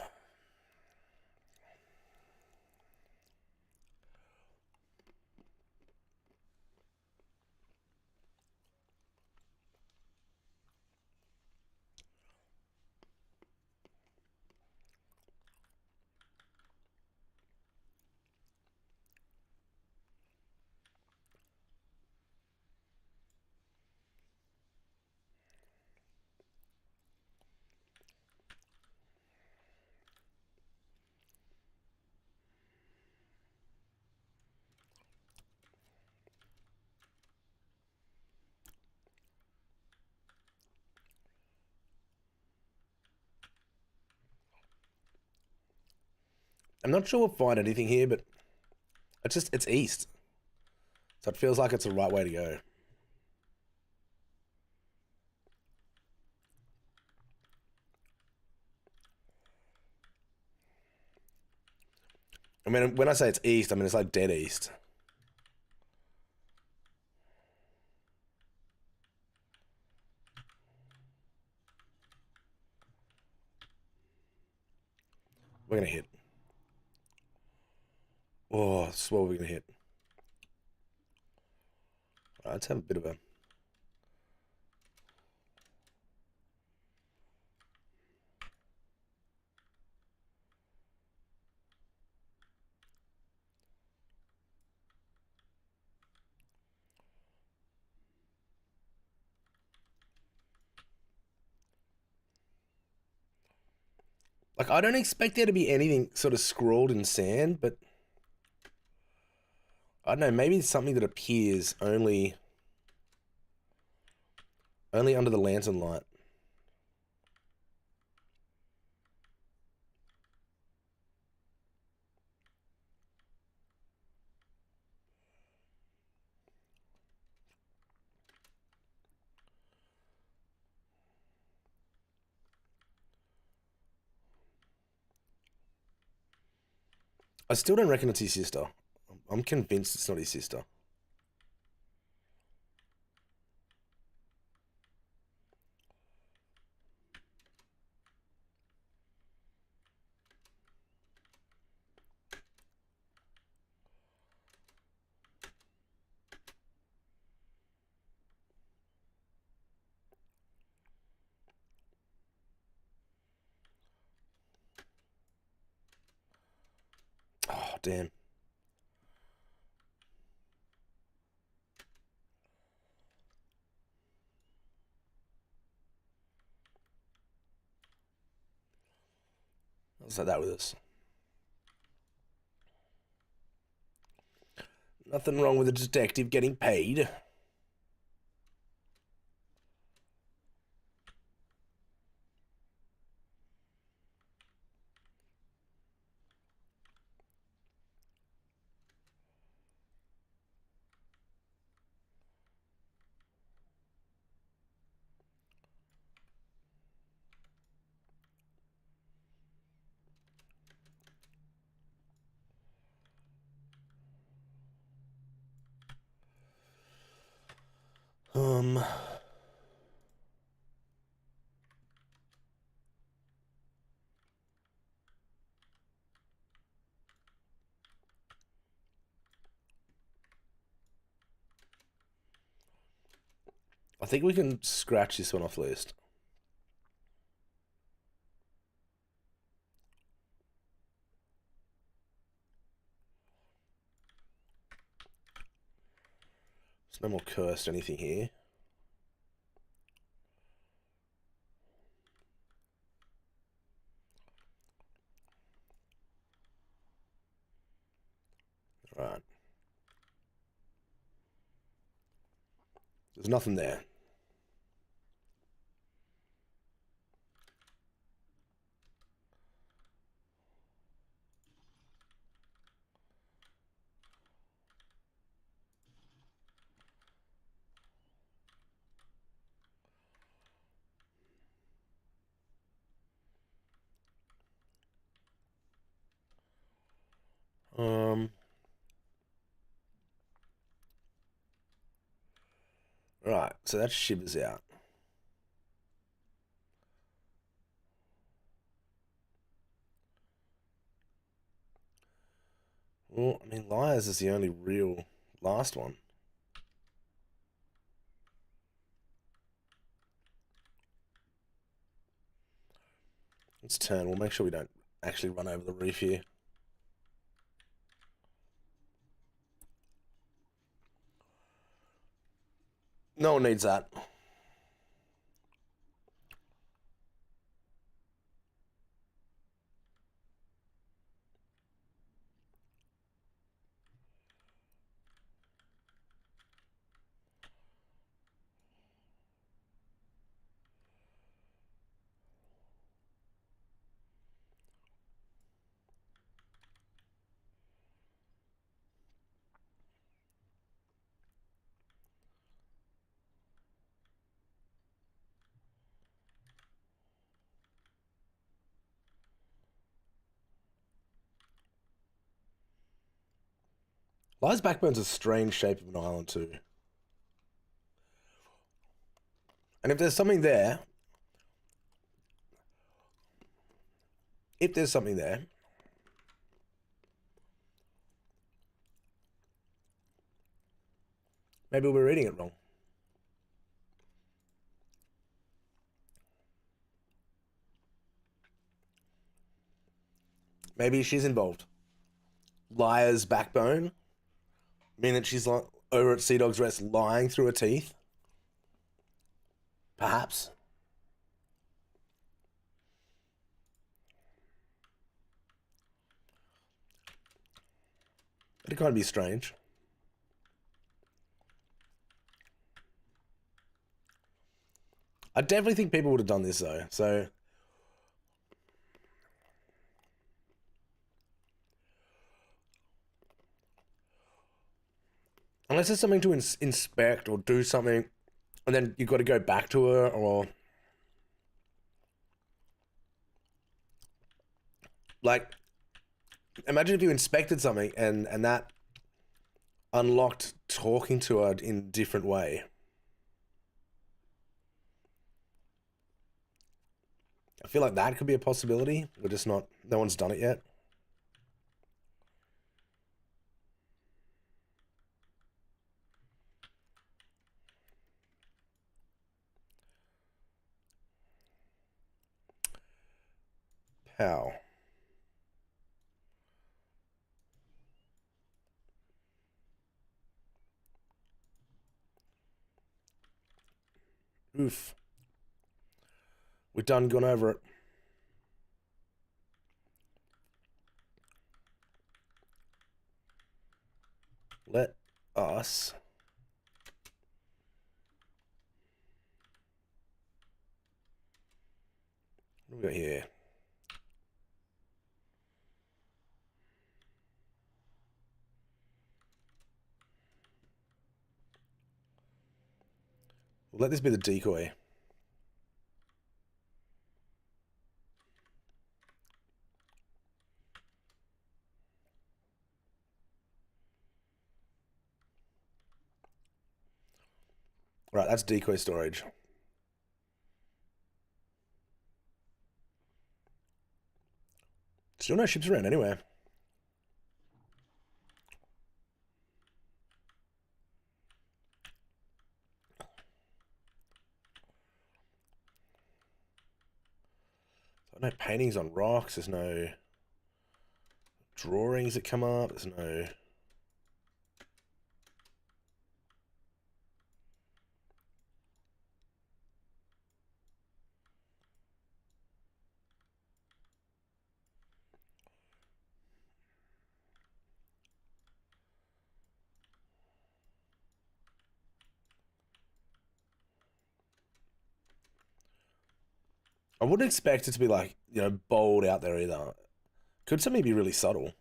I'm not sure we'll find anything here, but it's east. So it feels like it's the right way to go. I mean, when I say it's east, I mean it's like dead east. We're gonna hit. Oh, this is what we're gonna hit. All right, let's have a bit of a. Like, I don't expect there to be anything sort of scrawled in sand, but I don't know, maybe it's something that appears only under the lantern light. I still don't reckon it's his sister. I'm convinced it's not his sister. Oh, damn. Let's like that with us. Nothing wrong with a detective getting paid. Um, I think we can scratch this one off the list. There's no more cursed anything here. Right. There's nothing there. Right, so that shivers out. Well, I mean, Liars is the only real last one. Let's turn. We'll make sure we don't actually run over the reef here. No one needs that. Lies Backbone's a strange shape of an island too. And if there's something there, maybe we're reading it wrong. Maybe she's involved. Liar's backbone, mean that she's like over at Sea Dog's Rest lying through her teeth. Perhaps. It'd kind of be strange. I definitely think people would have done this though. So unless there's something to inspect or do something, and then you've got to go back to her, or like, imagine if you inspected something and that unlocked talking to her in a different way. I feel like that could be a possibility. We're just not, no one's done it yet. How? Oof. We've done gone over it. Let us. What do we got here? We'll let this be the decoy. Right, that's decoy storage. Still no ships around anywhere. No paintings on rocks. There's no drawings that come up. There's no. I wouldn't expect it to be like, bold out there either. Could something be really subtle?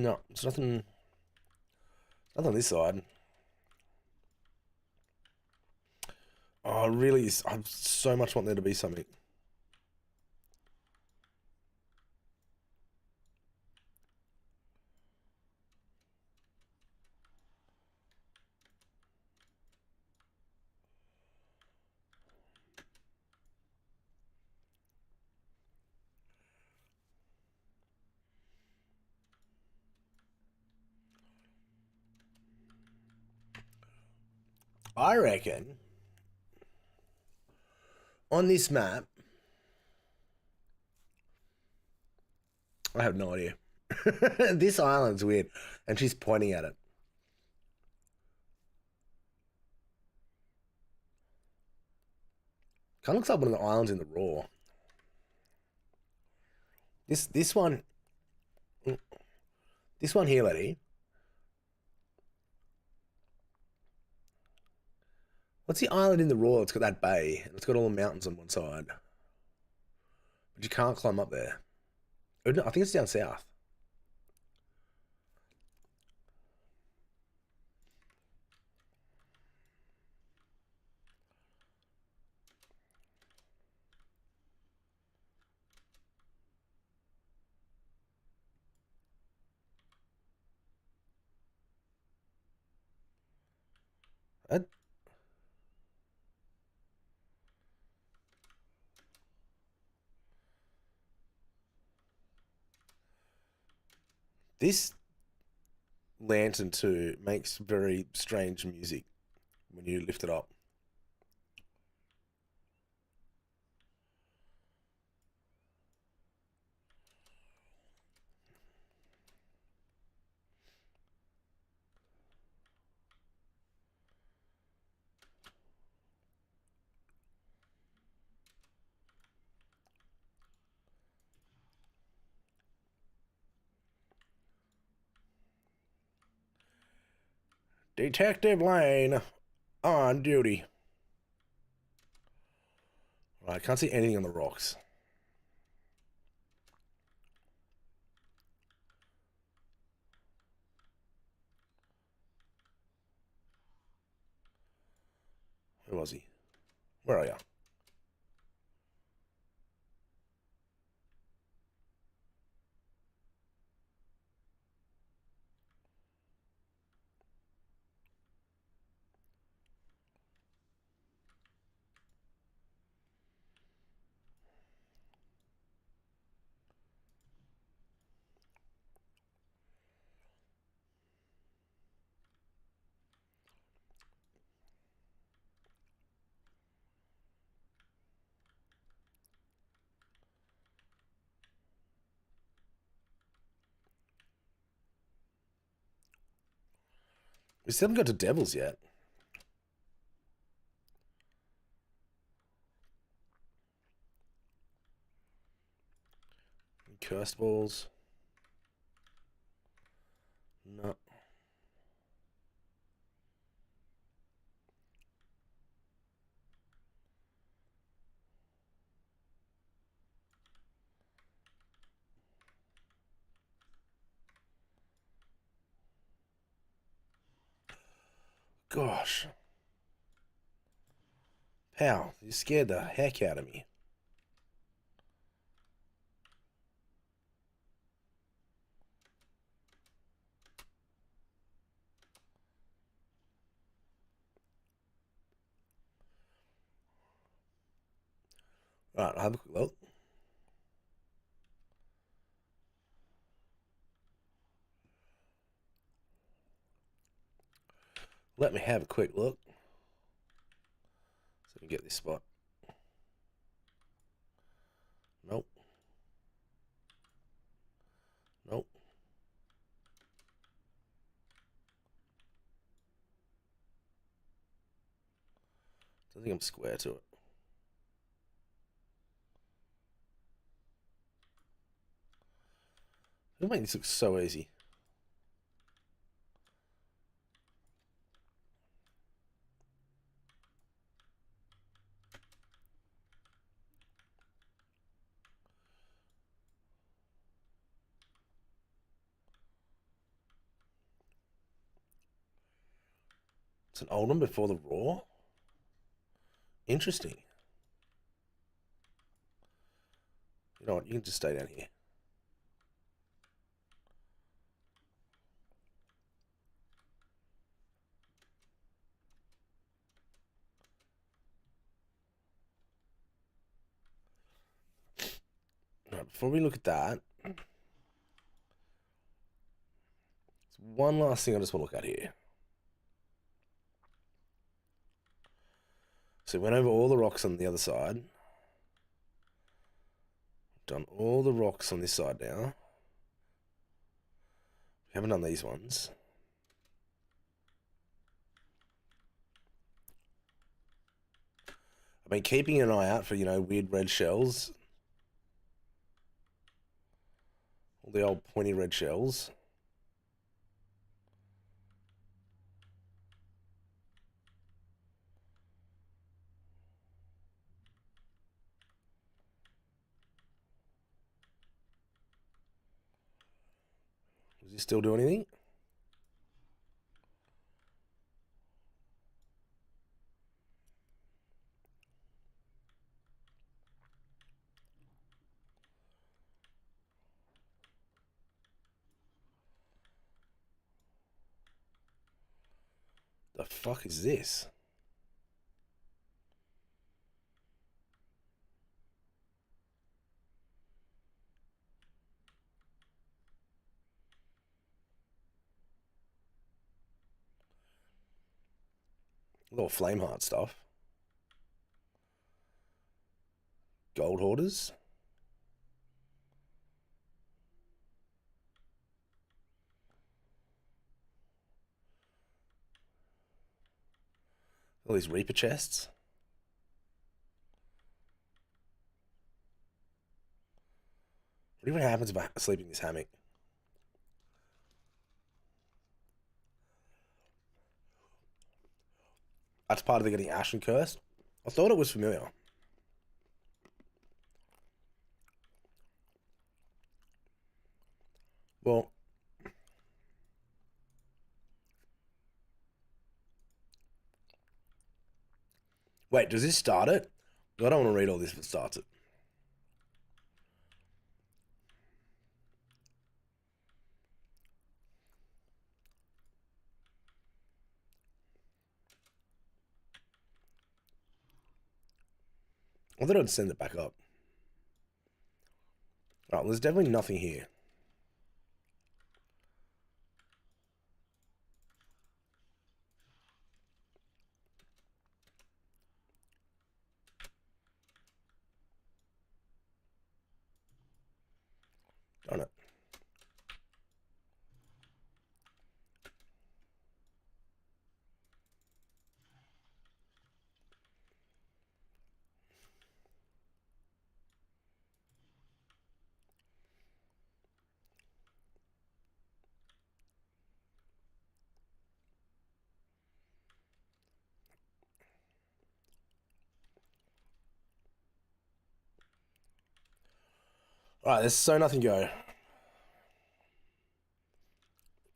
No, it's nothing. Nothing on this side. Oh, really? I so much want there to be something. I reckon on this map, I have no idea. This island's weird, and she's pointing at it. Kind of looks like one of the islands in the Raw. This one, this one here, lady. What's the island in the Raw? It's got that bay, and it's got all the mountains on one side, but you can't climb up there. Oh, no, I think it's down south. Uh, This lantern too makes very strange music when you lift it up. Detective Lane on duty. Right, I can't see anything on the rocks. Where was he? Where are you? We still haven't got to Devils yet. Cursed balls. No. Gosh. Pal, you scared the heck out of me. Right, I'll have a quick look. Let me have a quick look. So we can get this spot. Nope. Nope. I think I'm square to it. It'll make this look so easy. It's an old one before the Raw. Interesting. You know what? You can just stay down here. Now, before we look at that, there's one last thing I just want to look at here. So we went over all the rocks on the other side. Done all the rocks on this side now. We haven't done these ones. I've been keeping an eye out for, weird red shells. All the old pointy red shells. Does he still do anything? The fuck is this? Little flame heart stuff. Gold hoarders. All these Reaper chests. What even happens if I sleep in this hammock? That's part of the getting Ashen Curse. I thought it was familiar. Well, wait, does this start it? I don't want to read all this if it starts it. I thought I'd send it back up. Alright, well, there's definitely nothing here. Darn it. Alright, there's so nothing go.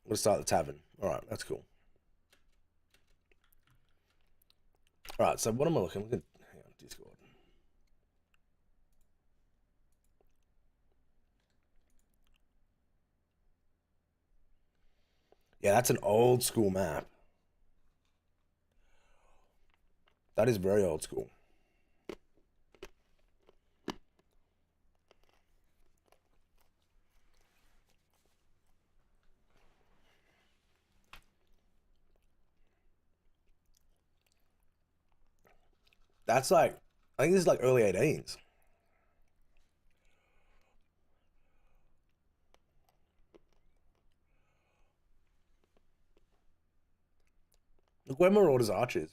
We'll start the tavern. Alright, that's cool. Alright, so what am I looking? Hang on, Discord. Yeah, that's an old school map. That is very old school. That's like, I think this is like early 18s. Look where Marauder's Arch is.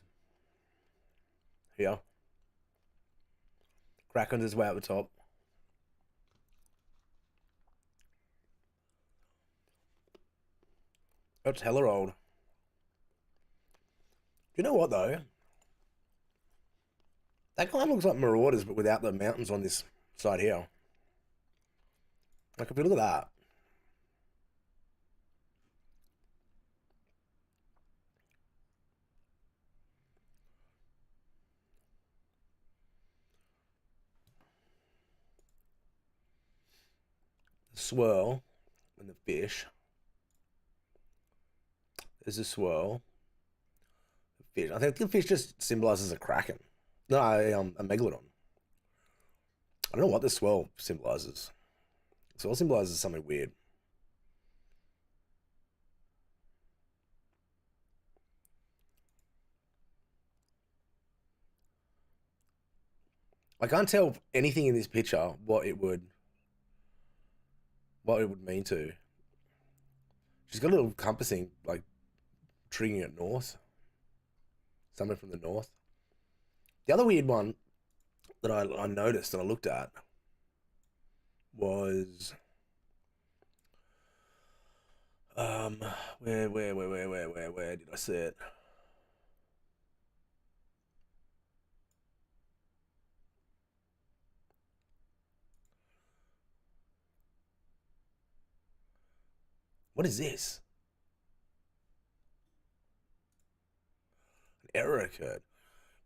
Here. Kraken's his way out the top. That's hella old. You know what though? That kind of looks like Marauders, but without the mountains on this side here. Like, if you look at that. swirl and the fish. There's a swirl. The fish. I think the fish just symbolizes a kraken. No, a megalodon. I don't know what the swirl symbolizes. Swirl symbolizes something weird. I can't tell anything in this picture what it would mean to. She's got a little compassing, like triggering it north. Somewhere from the north. The other weird one that I noticed and I looked at was where did I see it? What is this? An error occurred.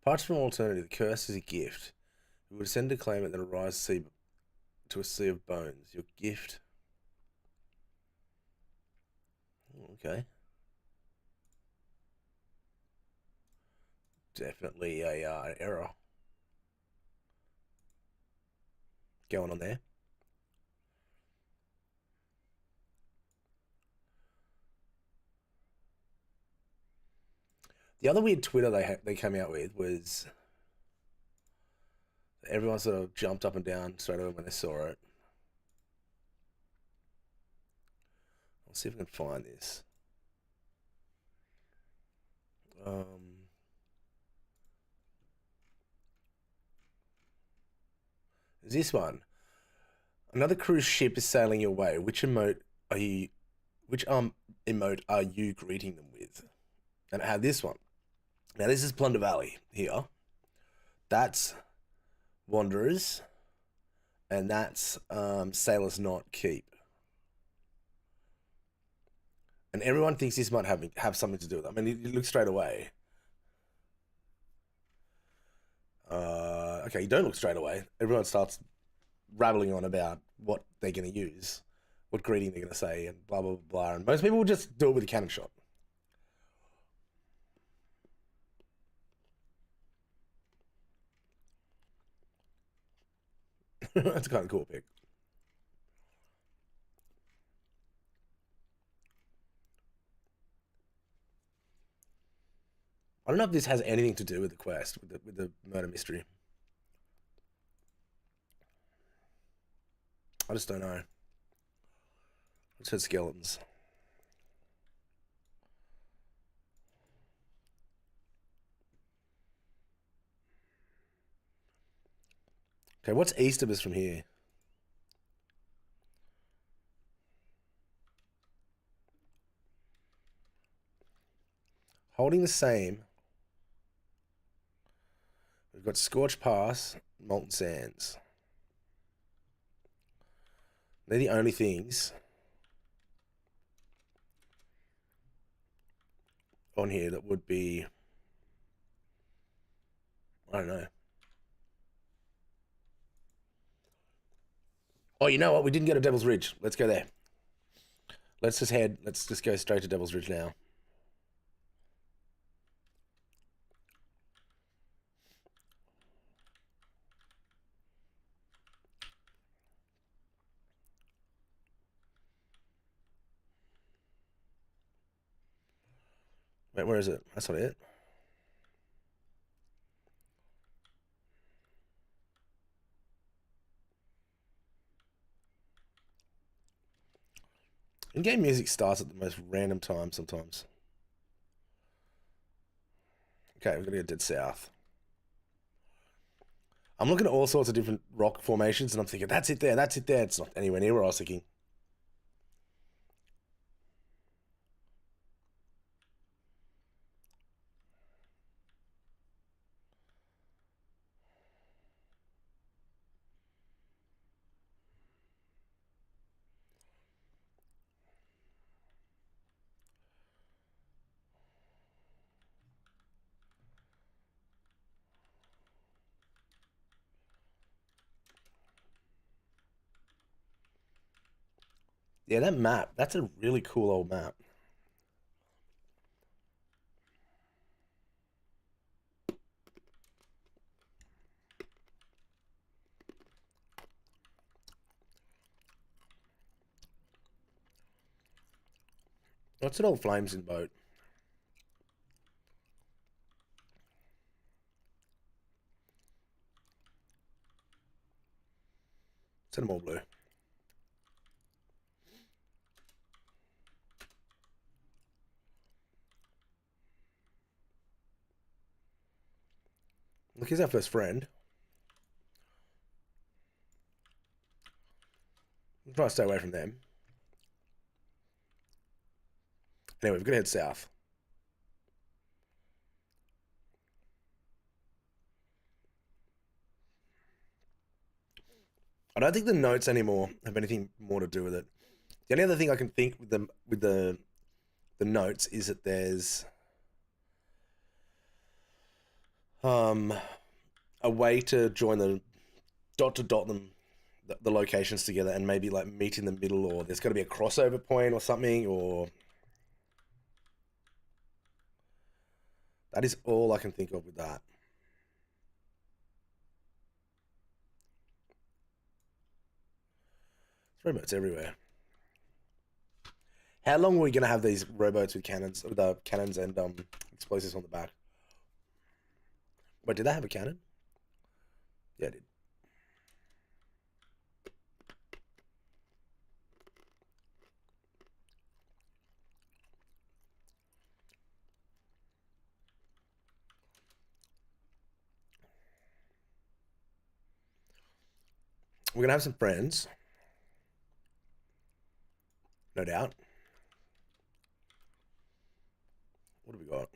Parchment alternative. The curse is a gift. You would send a claimant that arrives to a sea of bones. Your gift. Okay. Definitely an error going on there. The other weird Twitter they came out with was everyone sort of jumped up and down straight away when they saw it. I'll see if I can find this. Is this one? Another cruise ship is sailing your way. Which emote are you? Which emote are you greeting them with? And it had this one. Now this is Plunder Valley here. That's Wanderers, and that's Sailor's Knot Keep. And everyone thinks this might have something to do with it. I mean, you look straight away. Okay, you don't look straight away. Everyone starts rattling on about what they're going to use, what greeting they're going to say, and blah, blah, blah. And most people will just do it with a cannon shot. That's a kind of cool pick. I don't know if this has anything to do with the quest, with the murder mystery. I just don't know. I just heard skeletons. Okay, what's east of us from here? Holding the same. We've got Scorch Pass, Molten Sands. They're the only things on here that would be, I don't know. Oh, you know what? We didn't go to Devil's Ridge. Let's go there. Let's just go straight to Devil's Ridge now. Wait, where is it? That's not it. In-game music starts at the most random time sometimes. Okay, we're gonna go dead south. I'm looking at all sorts of different rock formations, and I'm thinking, that's it there, that's it there. It's not anywhere near where I was thinking. Yeah, that map. That's a really cool old map. What's an old Flameston boat? Send them all blue. Look, here's our first friend. We'll try to stay away from them. Anyway, we've got to head south. I don't think the notes anymore have anything more to do with it. The only other thing I can think with the notes is that there's a way to join the dot to dot them the locations together and maybe like meet in the middle, or there's got to be a crossover point or something, or that is all I can think of with that. There's rowboats everywhere. How long are we gonna have these rowboats with cannons, with cannons and explosives on the back? Wait, did they have a cannon? Yeah, it did. We're gonna have some friends, no doubt. What have we got?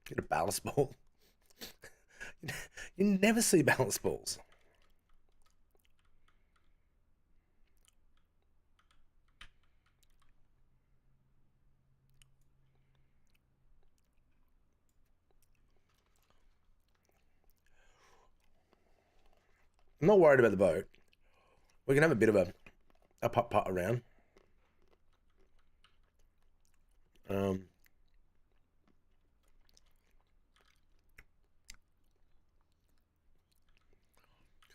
Get a ballast ball. You never see ballast balls. I'm not worried about the boat. We can have a bit of a putt around. I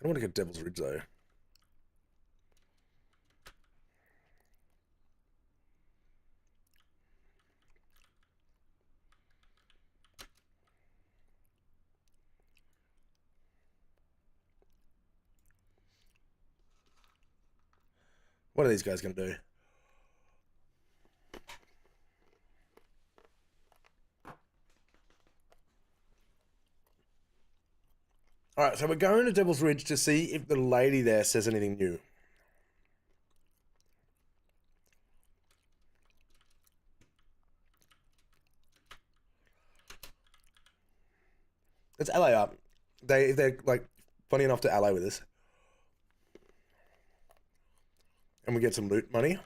don't want to get Devil's Ridge though. What are these guys going to do? All right, so we're going to Devil's Ridge to see if the lady there says anything new. Let's ally up. If they're like funny enough to ally with us, and we get some loot money,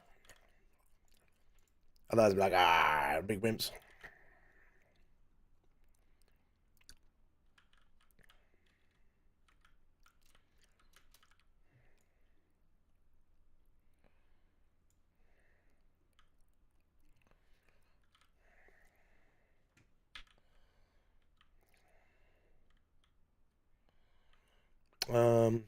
otherwise, we'll be like, big wimps. Um,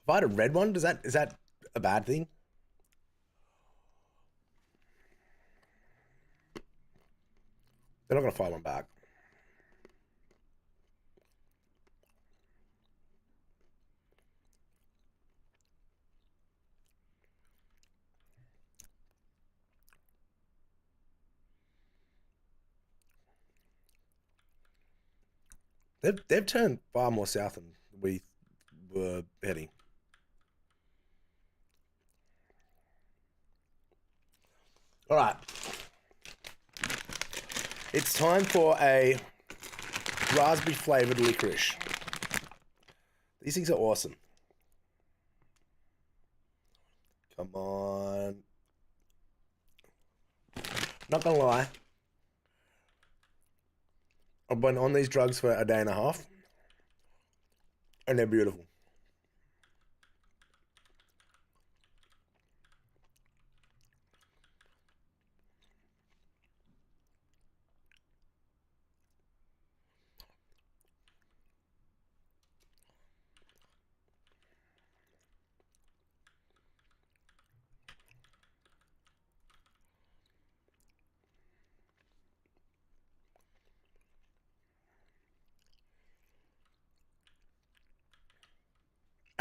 if I had a red one, is that a bad thing? They're not gonna fire one back. They've turned far more south than we were heading. All right. It's time for a raspberry flavored licorice. These things are awesome. Come on. Not gonna lie. I've been on these drugs for a day and a half, and they're beautiful.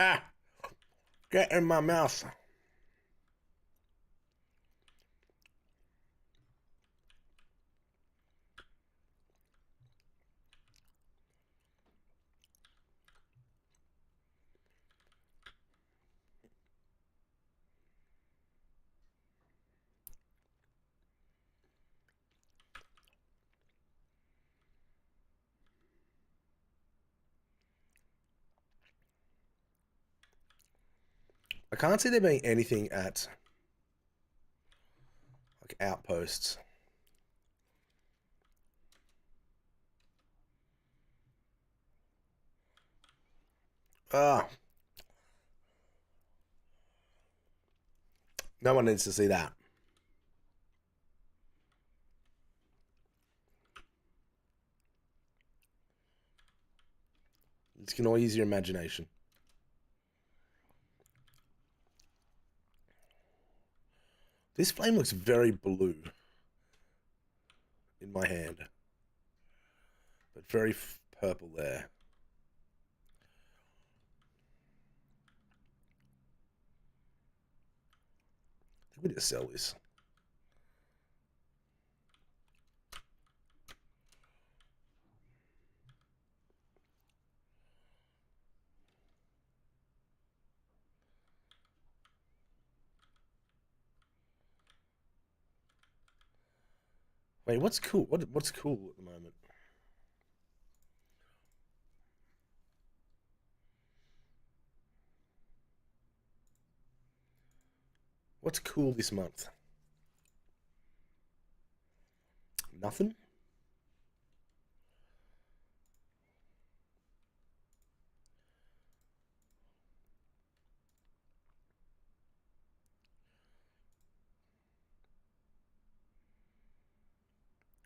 Ah! Get in my mouth. I can't see there being anything at like outposts. Ah, no one needs to see that. You can all use your imagination. This flame looks very blue in my hand, but very purple there. I think we need to sell this. Wait, what's cool? What's cool at the moment? What's cool this month? Nothing?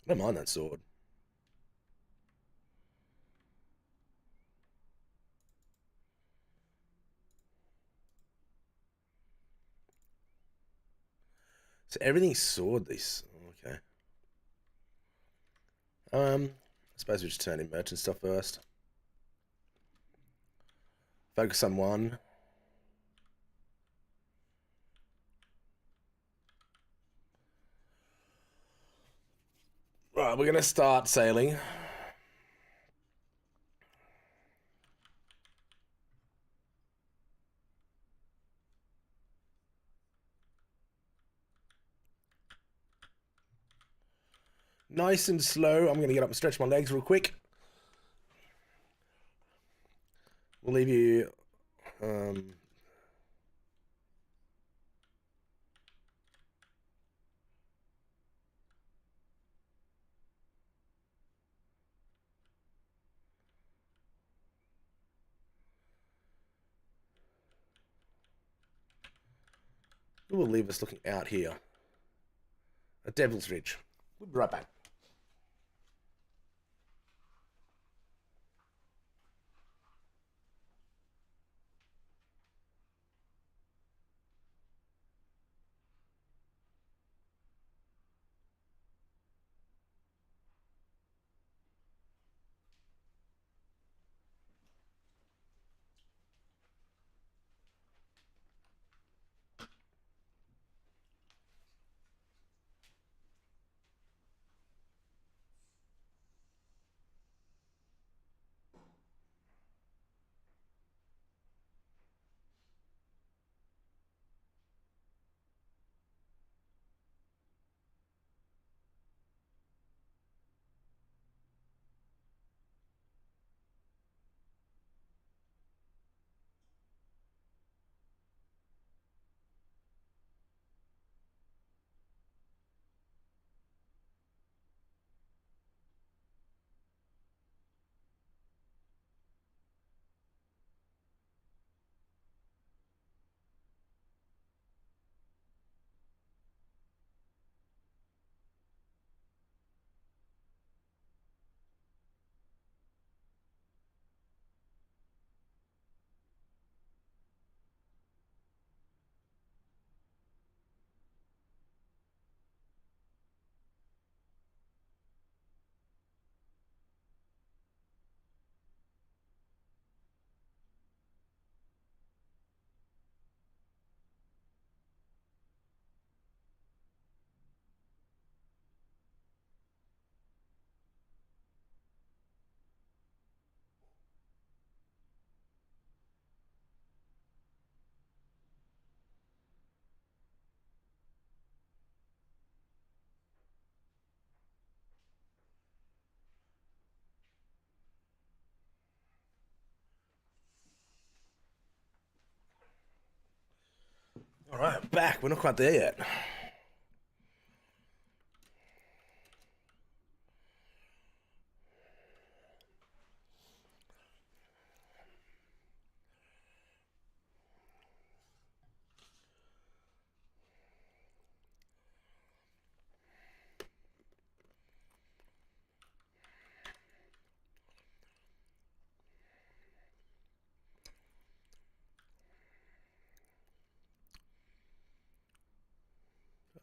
I don't mind that sword. So everything's sword this. Okay. I suppose we just turn in merchant stuff first. Focus on one. Right, we're gonna start sailing. Nice and slow. I'm gonna get up and stretch my legs real quick. We'll leave you. We'll leave us looking out here at Devil's Ridge. We'll be right back. Alright, back. We're not quite there yet.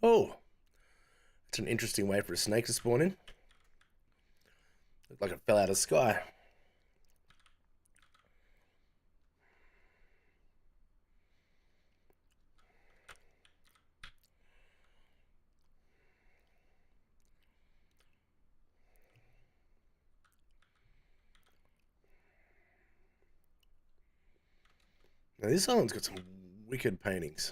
Oh, it's an interesting way for a snake to spawn in. Looked like it fell out of the sky. Now this island's got some wicked paintings.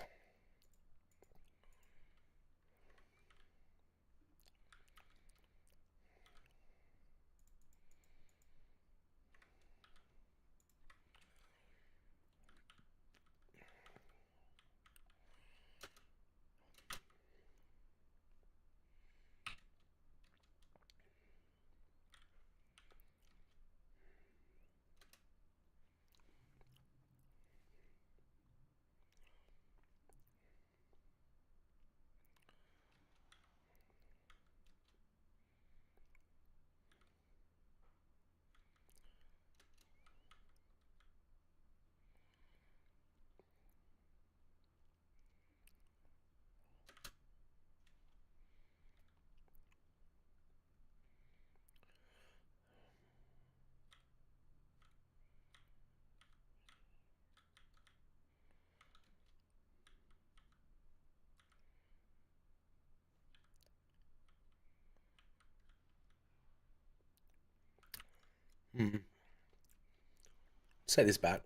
Say this back.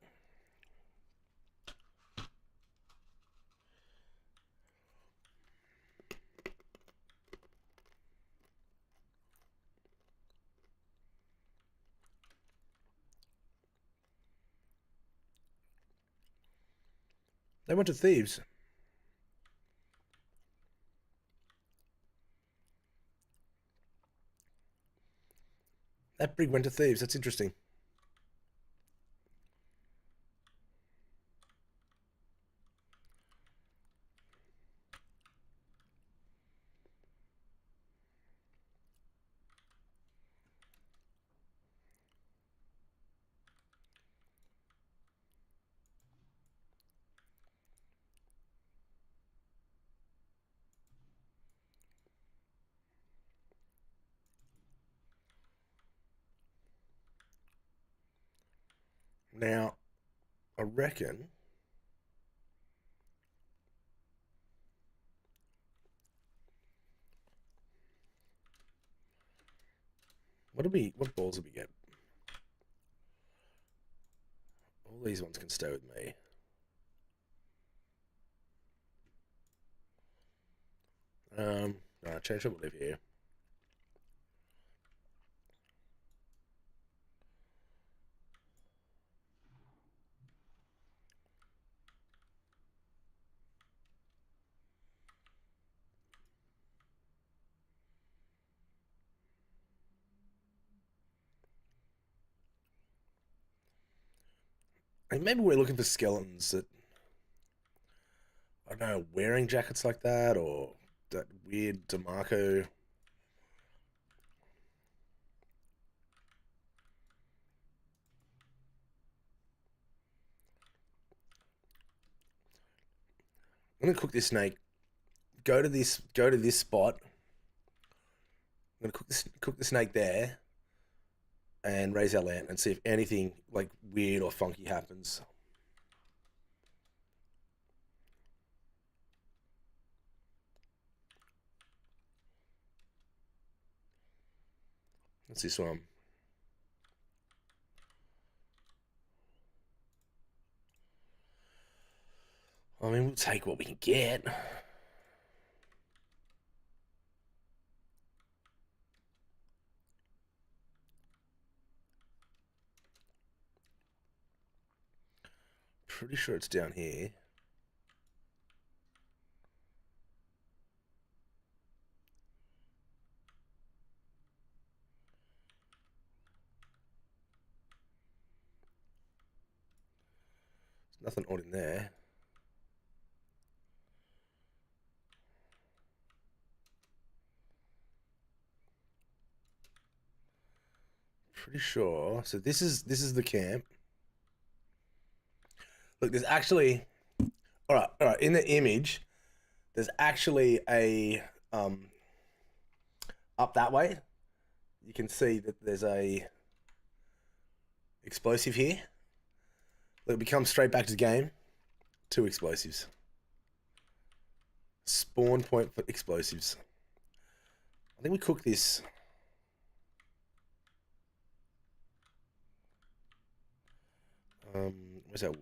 They went to Thieves. That brig went to Thieves. That's interesting. Now, I reckon what balls did we get? All these ones can stay with me. Alright, change what we'll live here. And maybe we're looking for skeletons that, I don't know, wearing jackets like that, or that weird DeMarco. I'm gonna cook this snake. Go to this spot. I'm gonna cook the snake there, and raise our land and see if anything like weird or funky happens. What's this one? I mean, we'll take what we can get. Pretty sure it's down here. Nothing odd in there. Pretty sure. So this is the camp. Look, there's actually all right. In the image, there's actually a up that way. You can see that there's a explosive here. Look, we come straight back to the game. 2 explosives. Spawn point for explosives. I think we cook this. Where's our wood?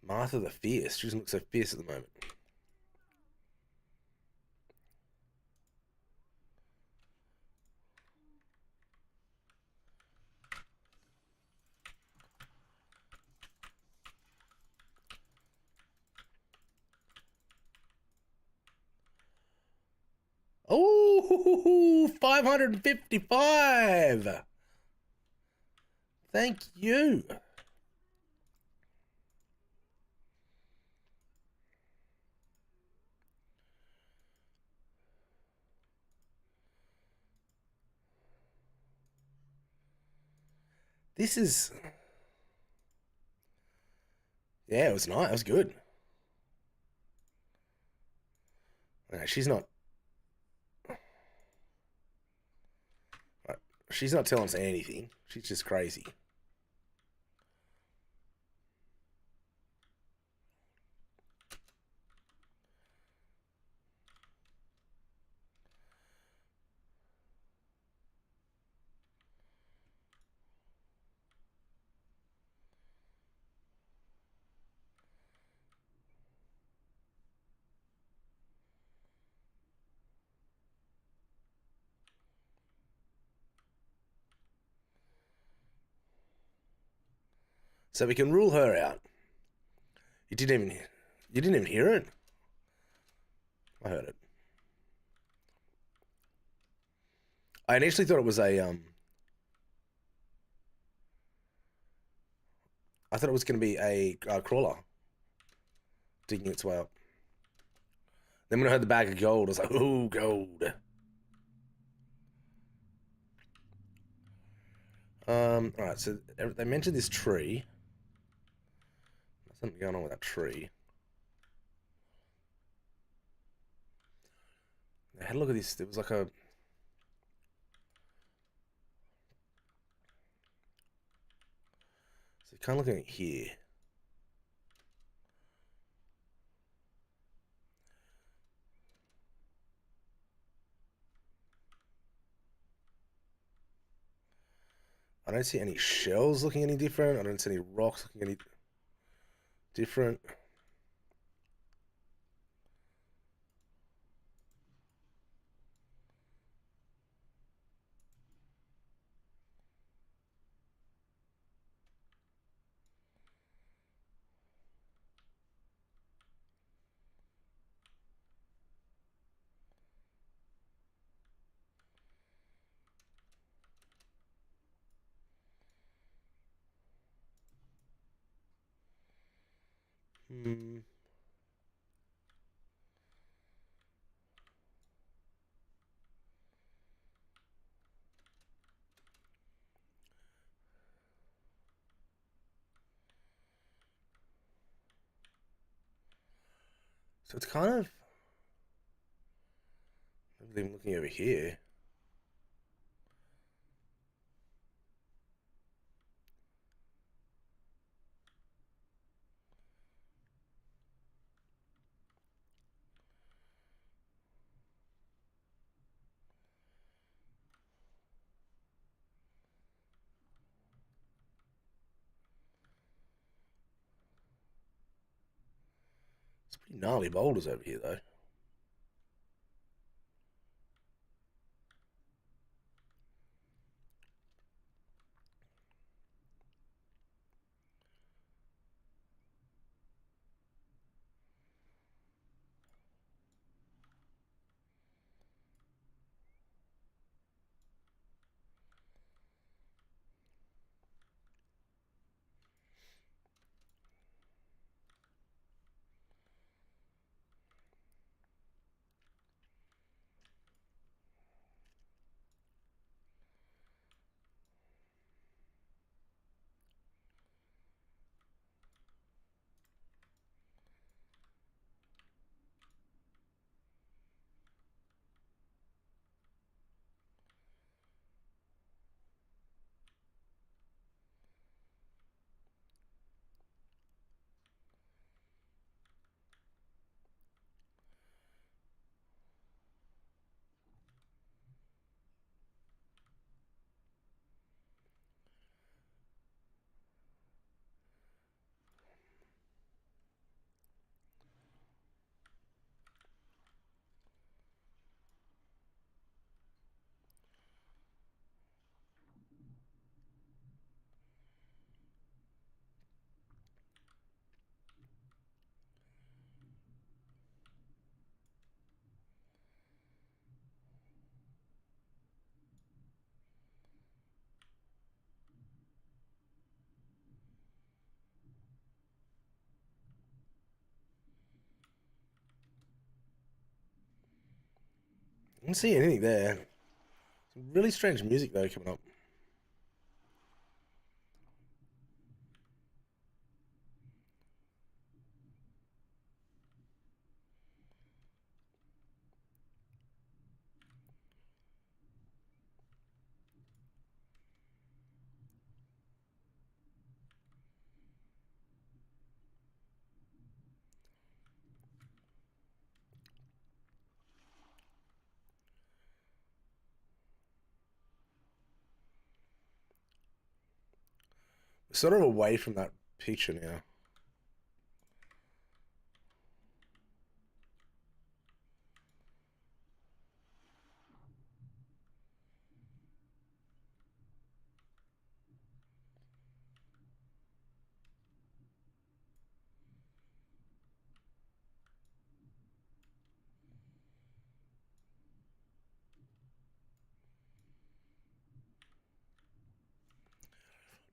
Martha the Fierce. She doesn't look so fierce at the moment. Oh, 555. Thank you. This is... Yeah, it was nice. It was good. Okay, she's not... She's not telling us anything. She's just crazy. So we can rule her out. You didn't even hear it? I heard it. I initially thought it was a I thought it was going to be a crawler digging its way up. Then when I heard the bag of gold, I was like, "Ooh, gold." All right. So they mentioned this tree. Nothing going on with that tree. I had a look at this. It was like a... So kind of looking at here. I don't see any shells looking any different. I don't see any rocks looking any different. Hmm. So it's kind of... I'm looking over here. It's pretty gnarly boulders over here, though. don't see anything there. Some really strange music though coming up. We're sort of away from that picture now.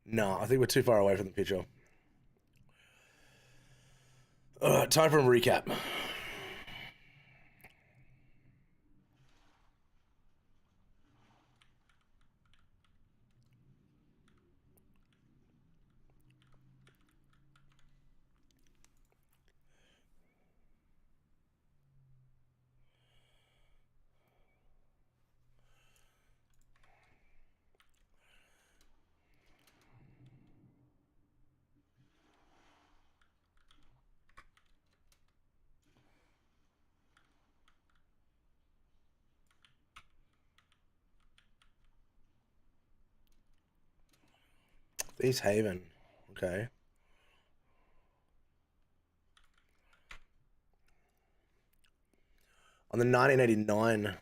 No, I think we're too far away from the picture. Alright, time for a recap. Thieves Haven. Okay. On the 1989.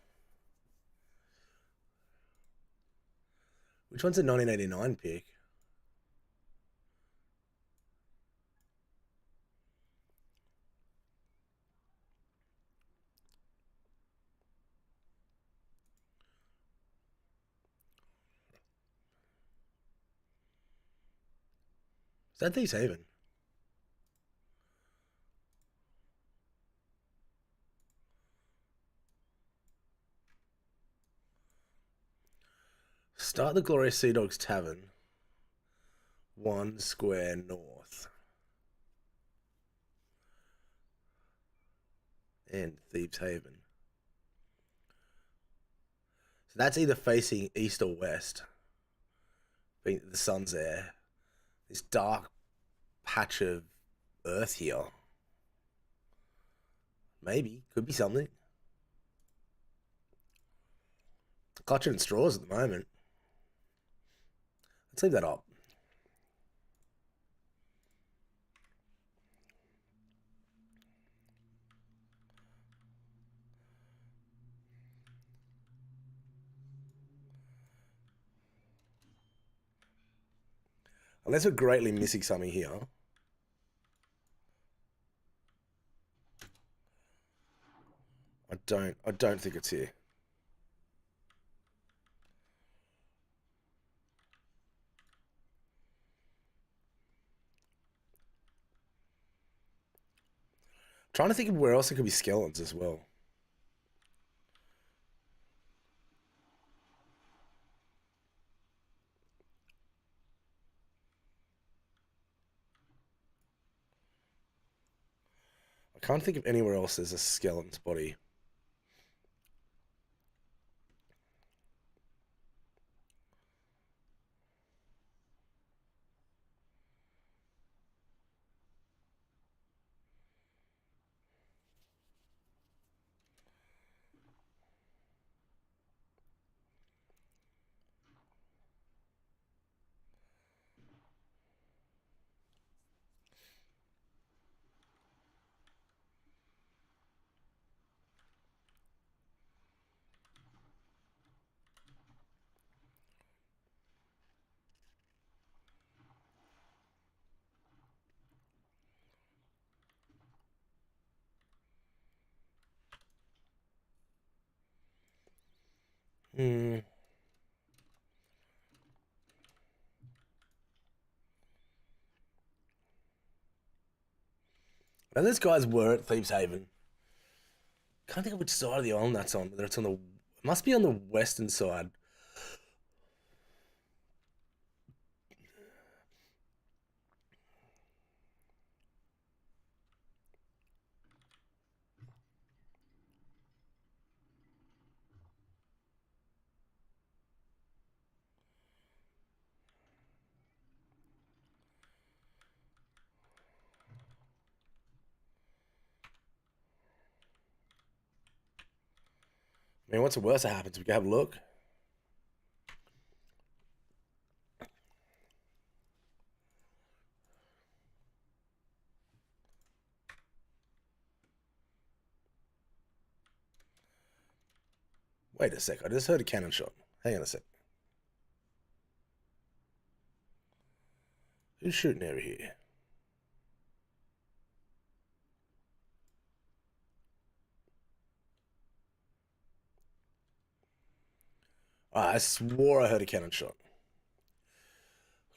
Which one's a 1989 pick? Is that Thieves Haven? Start the Glorious Sea Dogs Tavern. 1 square north. And Thieves Haven. So that's either facing east or west. Being that the sun's there. This dark patch of earth here. Maybe. Could be something. Clutching at straws at the moment. Let's leave that up. Unless we're greatly missing something here. I don't think it's here. Trying to think of where else there could be skeletons as well. I can't think of anywhere else there's a skeleton's body. Hmm. And those guys were at Thieves Haven. Can't think of which side of the island that's on. Whether it's on the Must be on the western side. I mean, what's the worst that happens? We can have a look. Wait a sec. I just heard a cannon shot. Hang on a sec. Who's shooting over here? I swore I heard a cannon shot.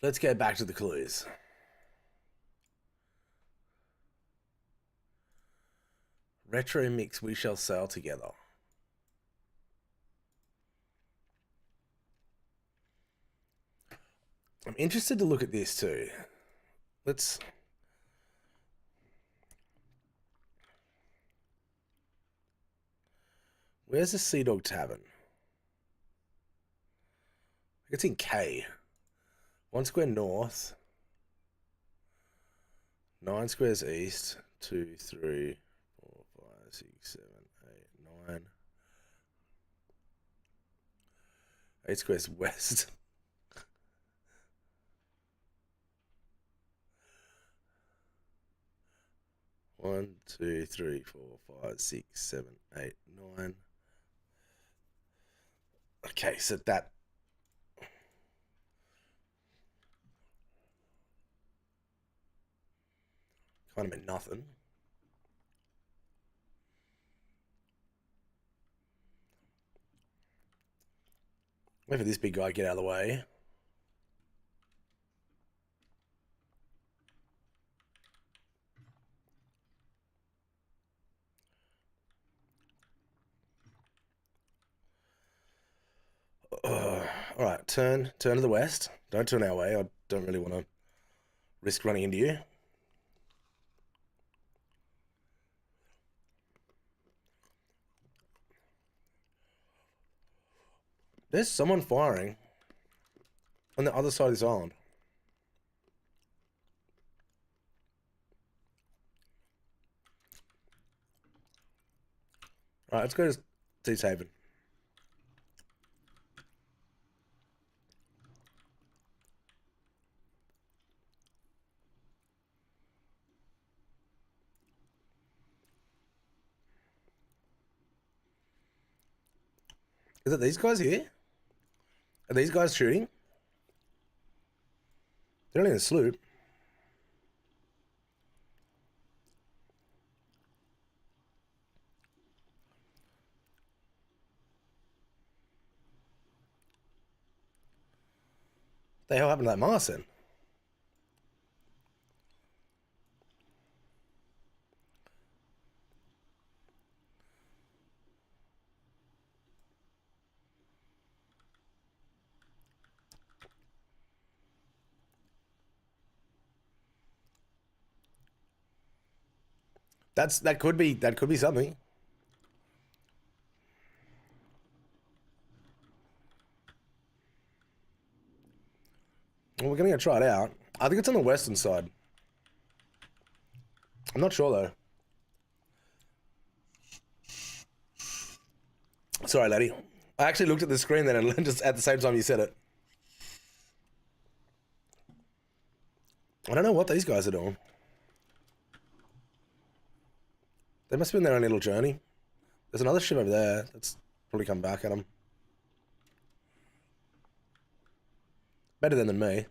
Let's go back to the clues. Retro mix, we shall sail together. I'm interested to look at this too. Let's... Where's the Sea Dog Tavern? It's in K. 1 square north. 9 squares east. 2, 3, 4, 5, 6, 7, 8, 9. 8 squares west. One, 2, 3, 4, 5, 6, 7, 8, 9. Okay, so that kind of meant nothing. Wait for this big guy to get out of the way. All right, turn to the west. Don't turn our way. I don't really want to risk running into you. There's someone firing on the other side of this island. All right, let's go to Deep Haven. Is it these guys here? Are these guys shooting? They're only in a sloop. What the hell happened to that mast then? That could be something. Well, we're gonna go try it out. I think it's on the western side. I'm not sure though. Sorry, laddie. I actually looked at the screen then and just at the same time you said it. I don't know what these guys are doing. They must have been their own little journey. There's another ship over there that's probably come back at them. Better than me.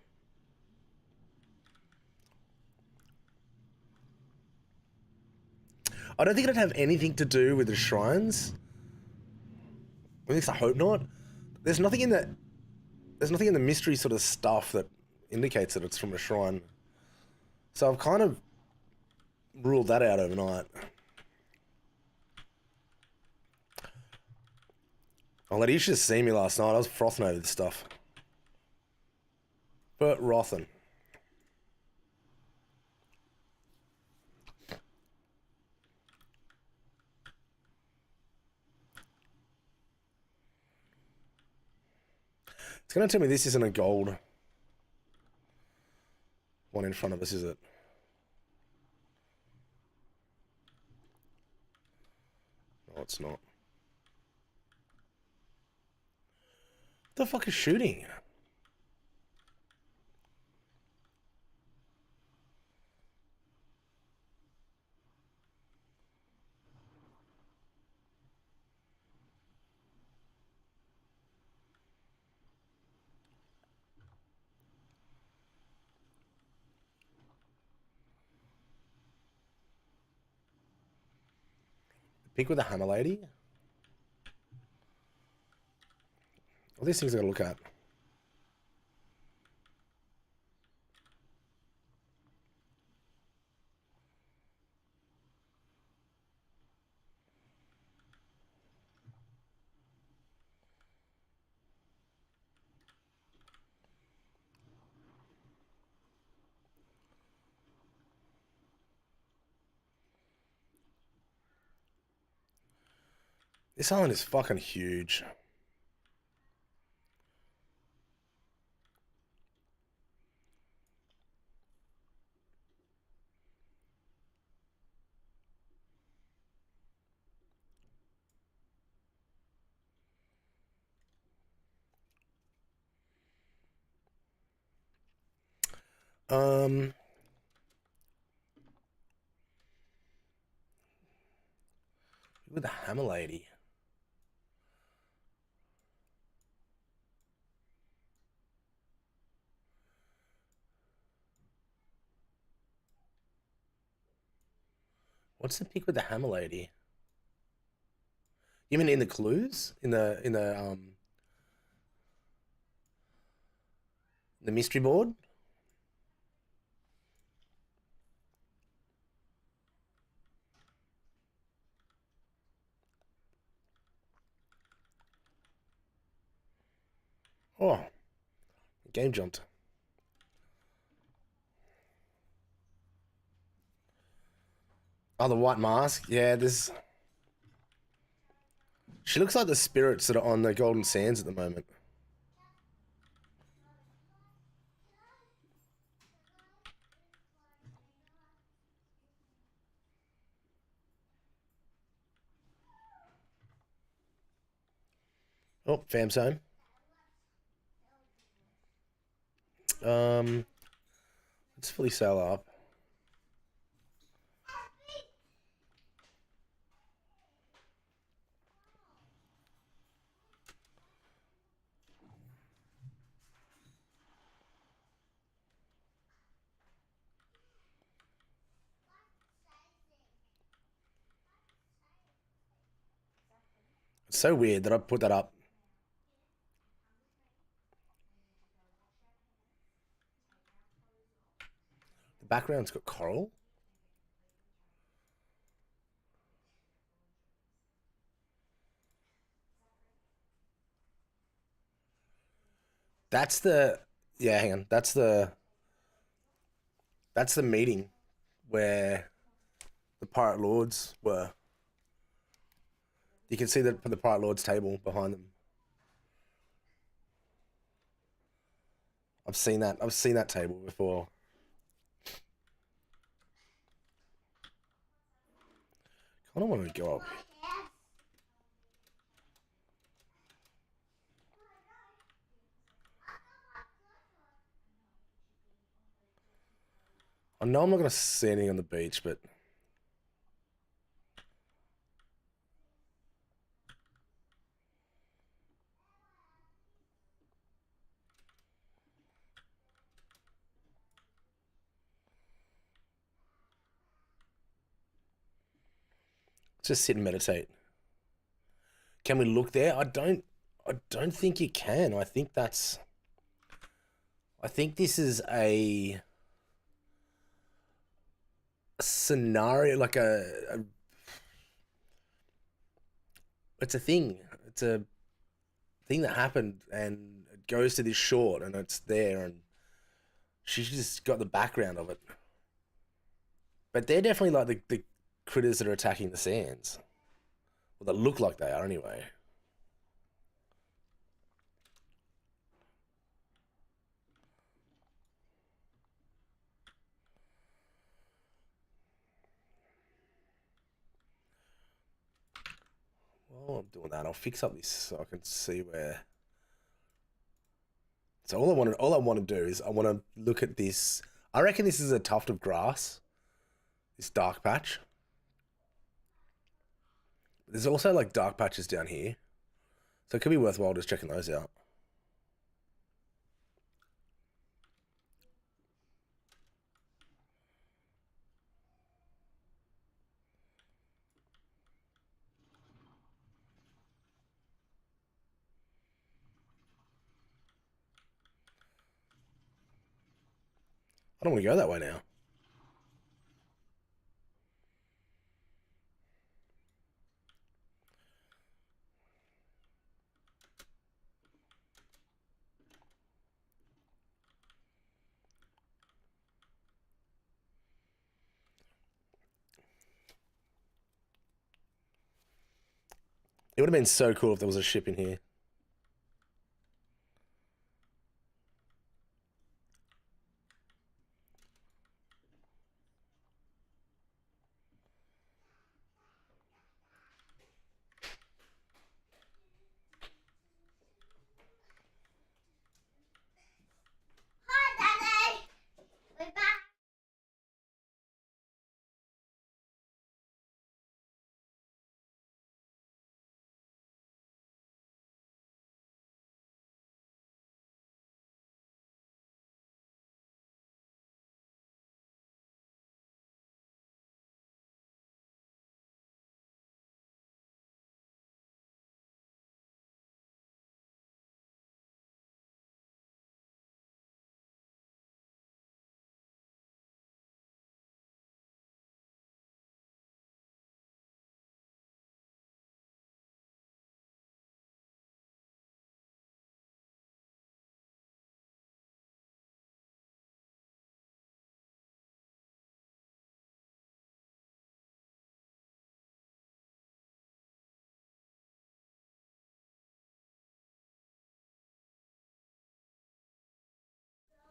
I don't think it'd have anything to do with the shrines. At least I hope not. There's nothing in the mystery sort of stuff that indicates that it's from a shrine. So I've kind of ruled that out overnight. Oh, lady, you should have seen me last night. I was frothing over this stuff. But Rothen. It's going to tell me this isn't a gold one in front of us, is it? No, it's not. What the fuck is shooting? Pick with the hammer lady? All these things I gotta look at. This island is fucking huge. With the hammer lady. What's the pick with the hammer lady? You mean in the clues? The mystery board? Oh, game jumped. Oh, the white mask? Yeah, this. She looks like the spirits that are on the Golden Sands at the moment. Oh, fam's home. Let's fully sail up. It's so weird that I put that up. The background's got coral. That's the yeah, hang on. That's the meeting where the pirate lords were. You can see the pirate lords table behind them. I've seen that. I've seen that table before. I don't want to go up. I know I'm not going to see anything on the beach, but just sit and meditate. Can we look there? I don't think you can. I think this is a scenario like it's a thing. It's a thing that happened, and it goes to this short, and it's there, and she's just got the background of it. But they're definitely like the critters that are attacking the sands. Well, that look like they are anyway. While I'm doing that, I'll fix up this so I can see where. So all I want to do is I want to look at this. I reckon this is a tuft of grass. This dark patch. There's also like dark patches down here, so it could be worthwhile just checking those out. I don't want to go that way now. It would have been so cool if there was a ship in here. Hi, Daddy. We're back.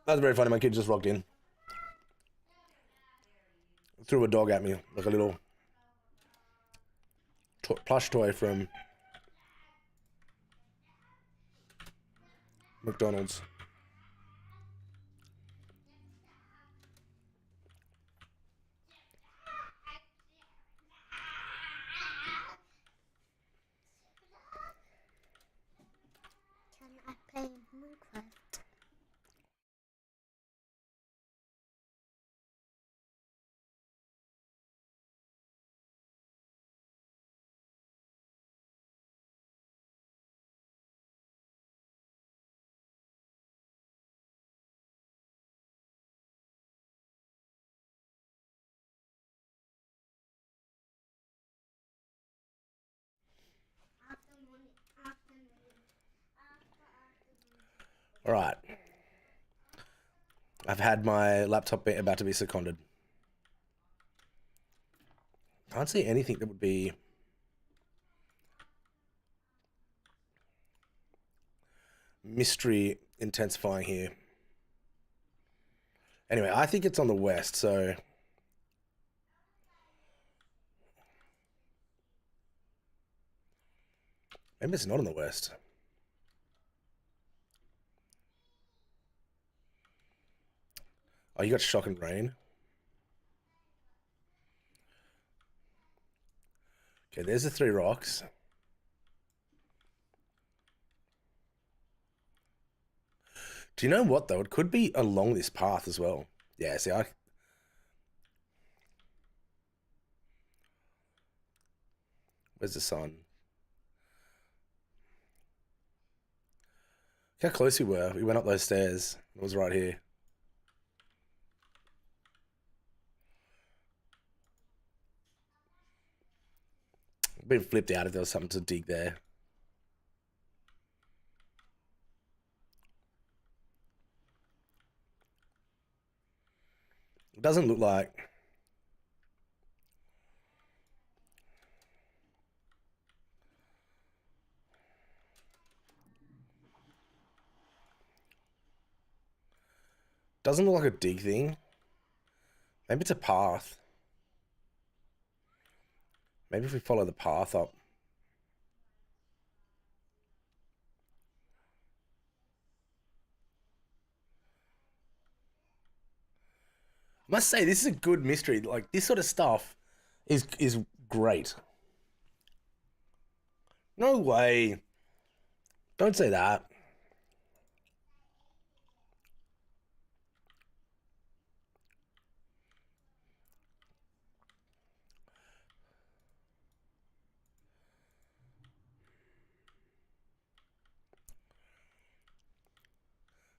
That's very funny. My kid just rocked in, threw a dog at me like a little plush toy from McDonald's. Can I play Minecraft? All right. I've had my laptop about to be seconded. Can't see anything that would be mystery intensifying here. Anyway, I think it's on the west, so maybe it's not on the west. Oh, you got shock and rain. Okay, there's the 3 rocks. Do you know what though? It could be along this path as well. Yeah, see, where's the sun? Look how close we were. We went up those stairs. It was right here. I'd been flipped out if there was something to dig there. doesn't look like. Doesn't look like a dig thing. Maybe it's a path. Maybe if we follow the path up. I must say, this is a good mystery. Like, this sort of stuff is great. No way. Don't say that.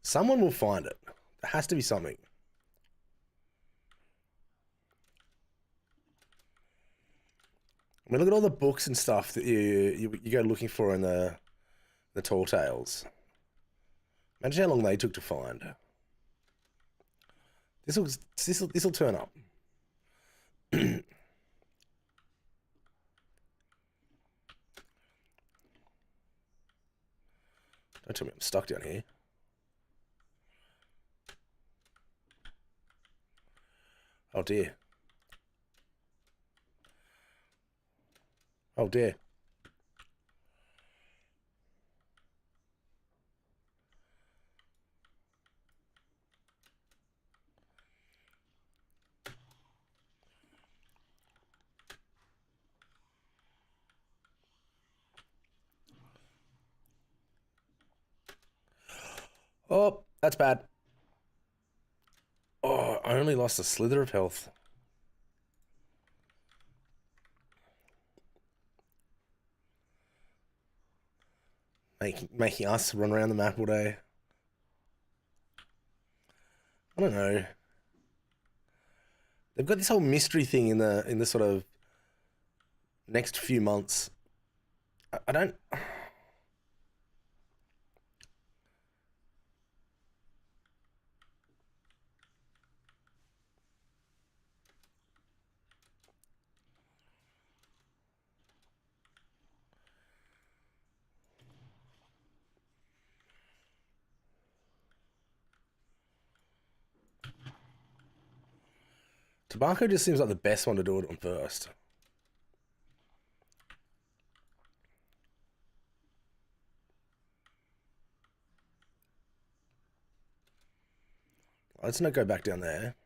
Someone will find it. There has to be something. I mean, look at all the books and stuff that you go looking for in the Tall Tales. Imagine how long they took to find. This will turn up. Don't tell me I'm stuck down here. Oh dear. Oh dear. Oh, that's bad. Oh, I only lost a slither of health. Making us run around the map all day. I don't know. They've got this whole mystery thing in the sort of next few months. I don't. Tobacco just seems like the best one to do it on first. Let's not go back down there.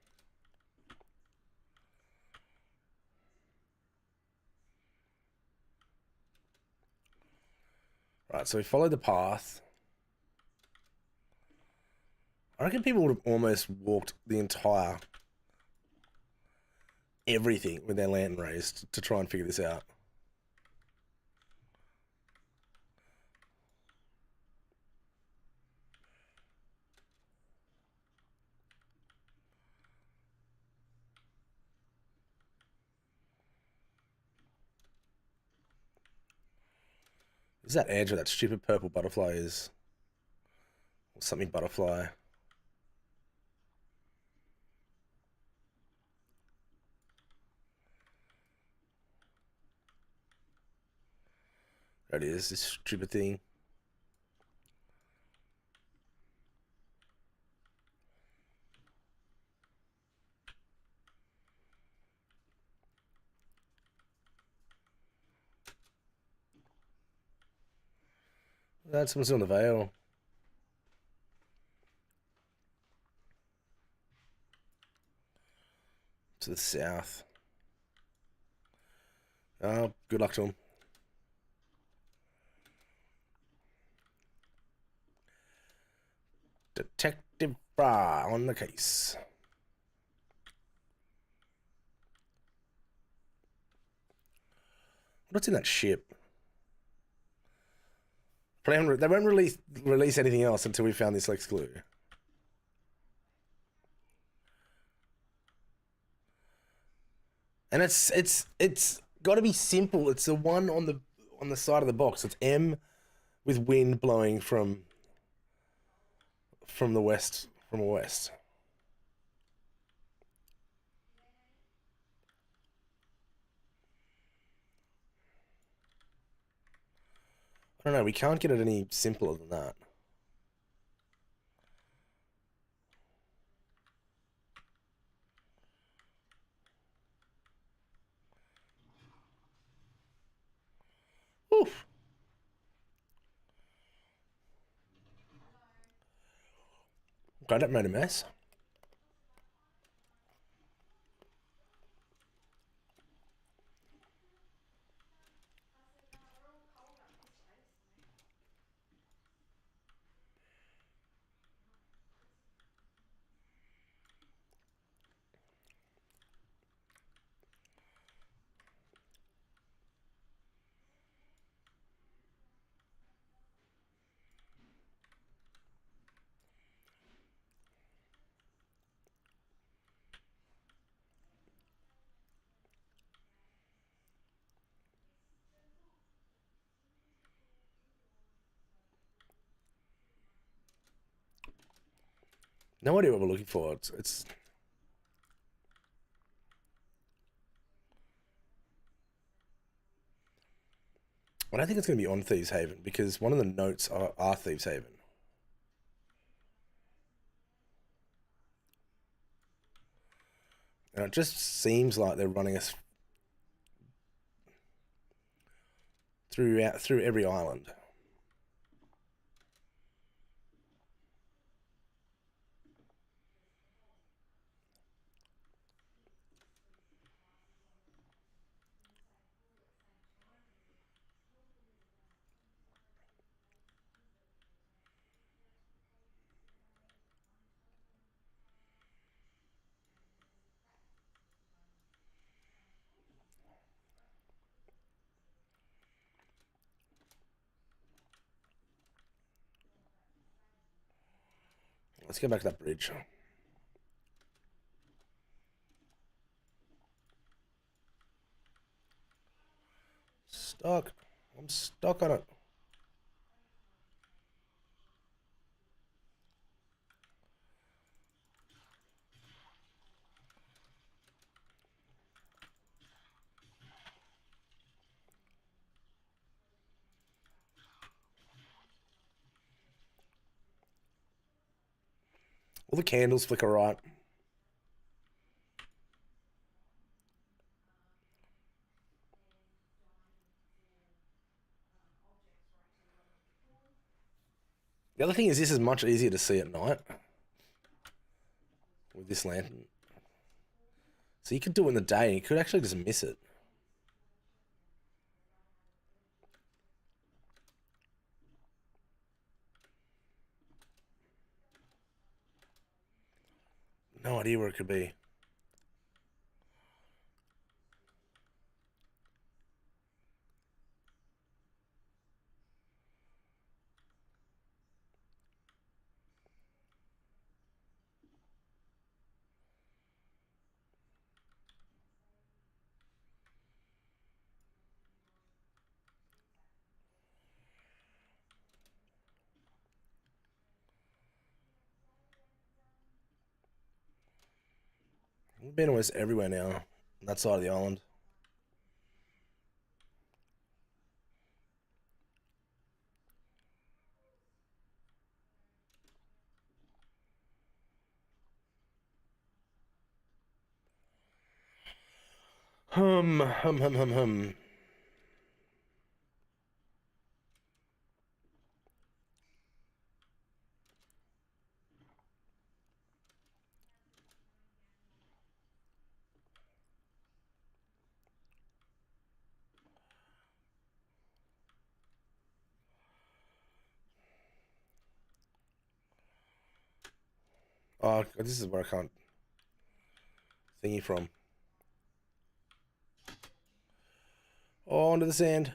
Right, so we follow the path. I reckon people would have almost walked the entire everything with their lantern raised to try and figure this out. Is that edge where that stupid purple butterfly is? Or something butterfly. There it is, this stupid thing. That's someone's on the veil. To the south. Oh, good luck to him. Detective Fry on the case. What's in that ship? They won't release anything else until we found this Lex clue. And it's got to be simple. It's the one on the side of the box. It's M with wind blowing from the west, from a west. I don't know, we can't get it any simpler than that. Oof. Glad it made a mess. No idea what we're looking for. It's I don't think it's going to be on Thieves Haven because one of the notes are Thieves Haven. And it just seems like they're running us through every island. Let's go back to that bridge. Stuck. I'm stuck on it. All the candles flicker right. The other thing is this is much easier to see at night with this lantern. So you could do it in the day and you could actually just miss it. No idea where it could be. We've been almost everywhere now on that side of the island. Hum. Oh, this is where I can't thingy from. Oh, onto the sand.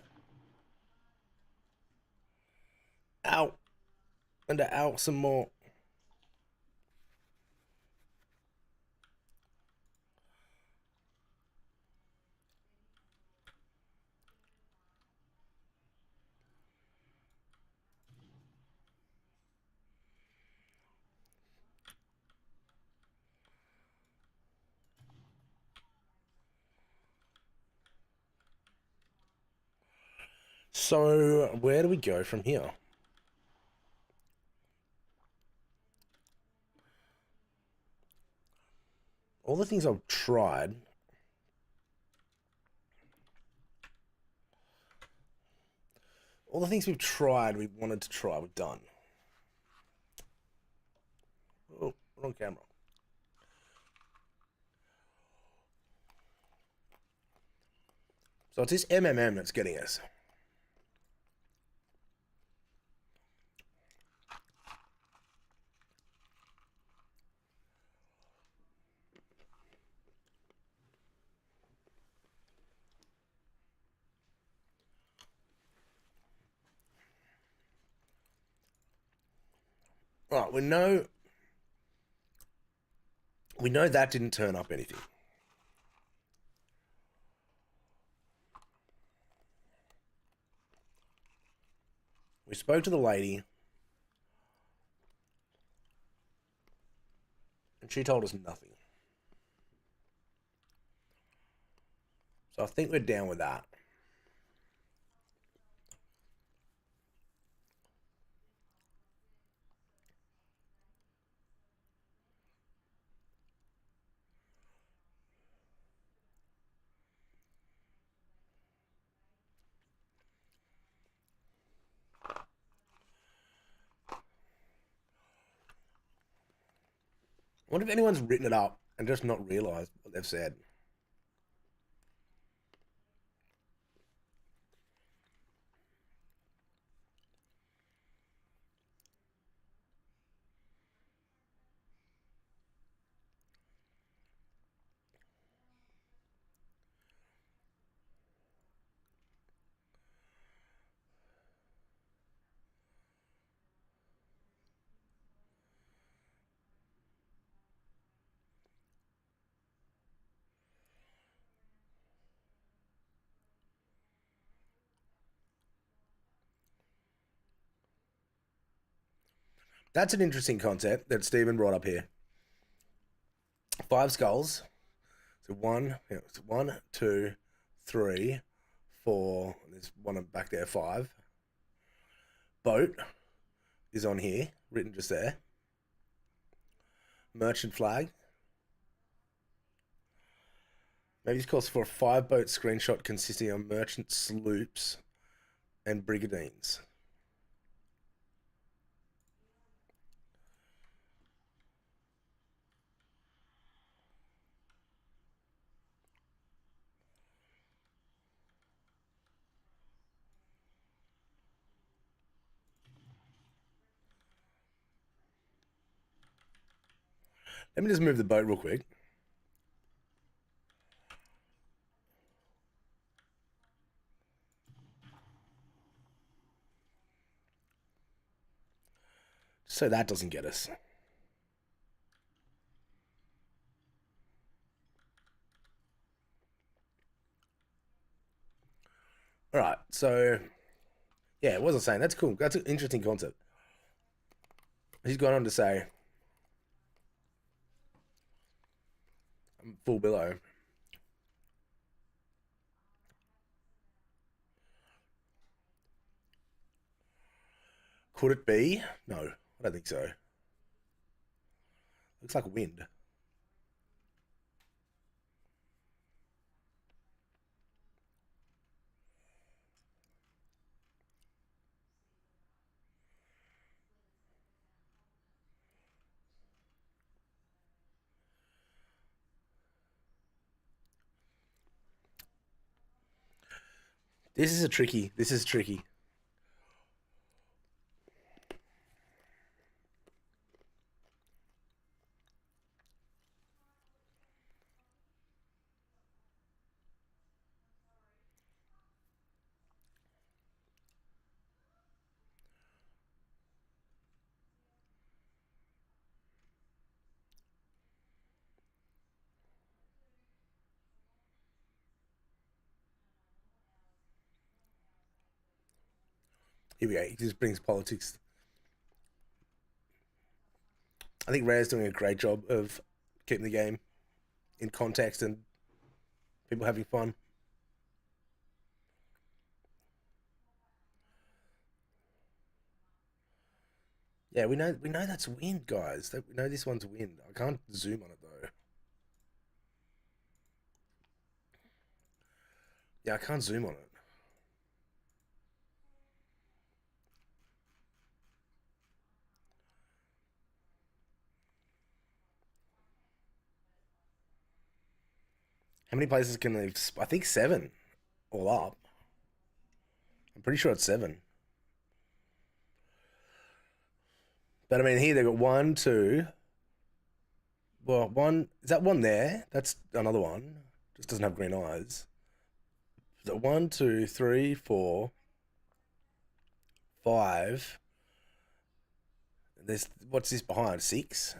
Out. And out some more. So, where do we go from here? All the things I've tried. All the things we've tried, we wanted to try, we've done. Oh, wrong camera. So it's this MMM that's getting us. Right, we know that didn't turn up anything. We spoke to the lady, and she told us nothing. So I think we're down with that. I wonder if anyone's written it up and just not realised what they've said. That's an interesting concept that Stephen brought up here. 5 skulls. So one, 2, 3, 4. There's one back there, 5. Boat is on here, written just there. Merchant flag. Maybe this calls for a 5-boat screenshot consisting of merchant sloops and brigantines. Let me just move the boat real quick. So that doesn't get us. All right, so yeah, it wasn't saying that's cool. That's an interesting concept. He's gone on to say, full below. Could it be? No, I don't think so. Looks like wind. This is tricky. This is tricky. Here we go. He just brings politics. I think Rare's doing a great job of keeping the game in context and people having fun. Yeah, we know that's wind, guys. We know this one's wind. I can't zoom on it though. Yeah, I can't zoom on it. How many places can they? I think 7, all up. I'm pretty sure it's 7. But I mean, here they got 1, 2. Well, one is that one there? That's another one. Just doesn't have green eyes. So 1, 2, 3, 4, 5. There's what's this behind? 6.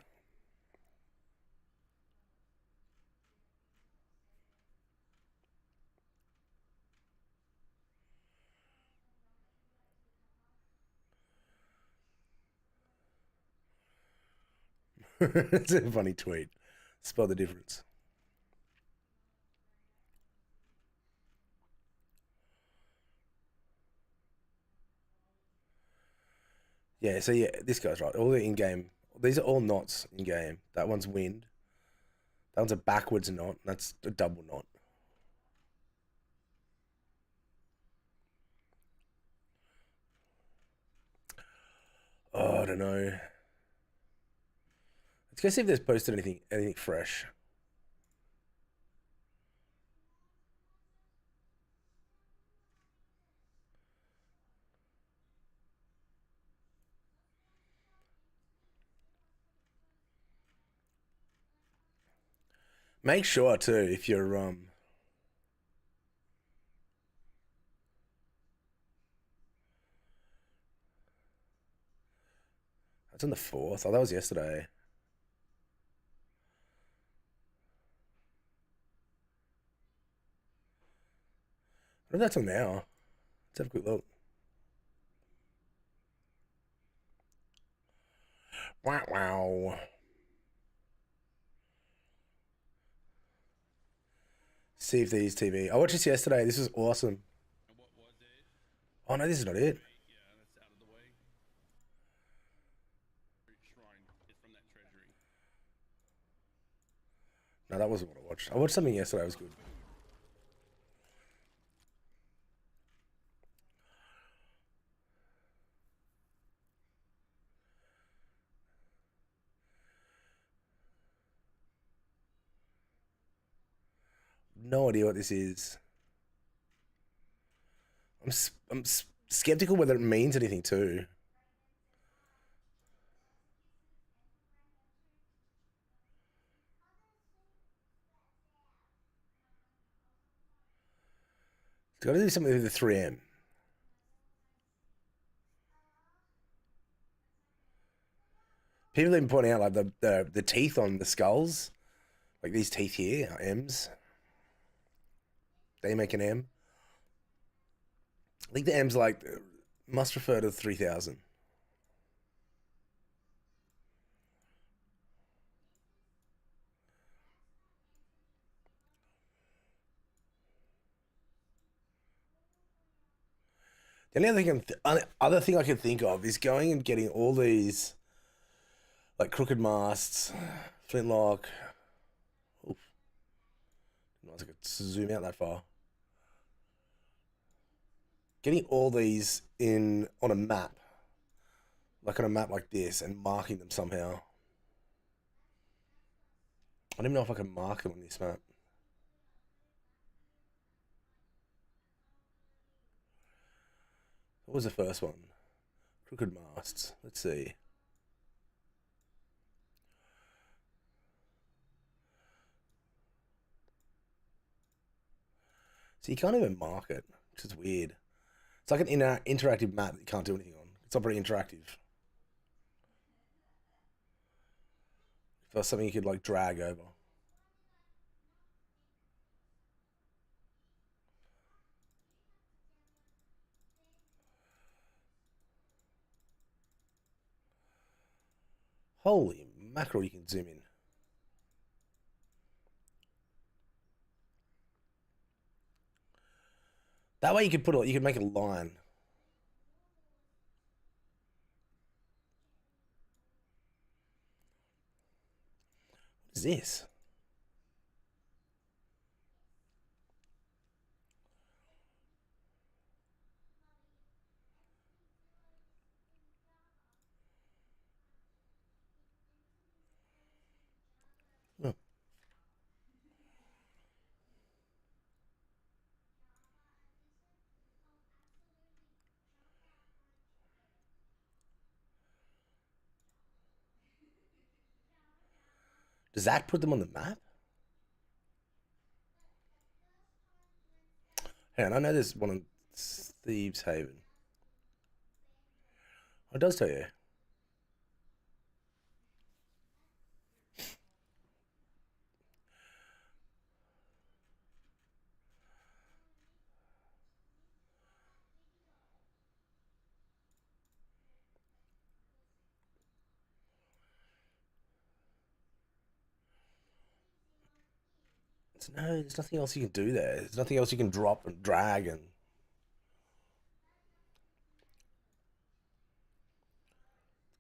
It's a funny tweet. Spell the difference. Yeah, so yeah, this guy's right. All the in-game, these are all knots in-game. That one's wind. That one's a backwards knot. That's a double knot. Oh, I don't know. Let's go see if there's posted anything fresh. Make sure too if you're that's on the 4th. Oh, that was yesterday. I wonder if that's on now. Let's have a quick look. Wow, wow. See if these TV. I watched this yesterday. This was awesome. And what was it? Oh no, this is not it. Yeah, that's out of the way. Shrine is from that treasury. No, that wasn't what I watched. I watched something yesterday. It was good. No idea what this is. I'm skeptical whether it means anything too. It's got to do something with the 3M. People have been pointing out like the teeth on the skulls, like these teeth here are M's. They make an M. I think the M's like must refer to 3000. The only other thing I can think of is going and getting all these like crooked masts, flintlock. Oof. Not I could zoom out that far. Getting all these in on a map, like on a map like this, and marking them somehow. I don't even know if I can mark them on this map. What was the first one? Crooked masts. Let's see. So you can't even mark it, which is weird. It's like an interactive map that you can't do anything on. It's not very interactive. If there's something you could like drag over. Holy mackerel, you can zoom in. That way you could make a line. What is this? Oh. Does that put them on the map? Hang on, I know there's one in Thieves Haven. Oh, it does tell you. No, there's nothing else you can do there. There's nothing else you can drop and drag and...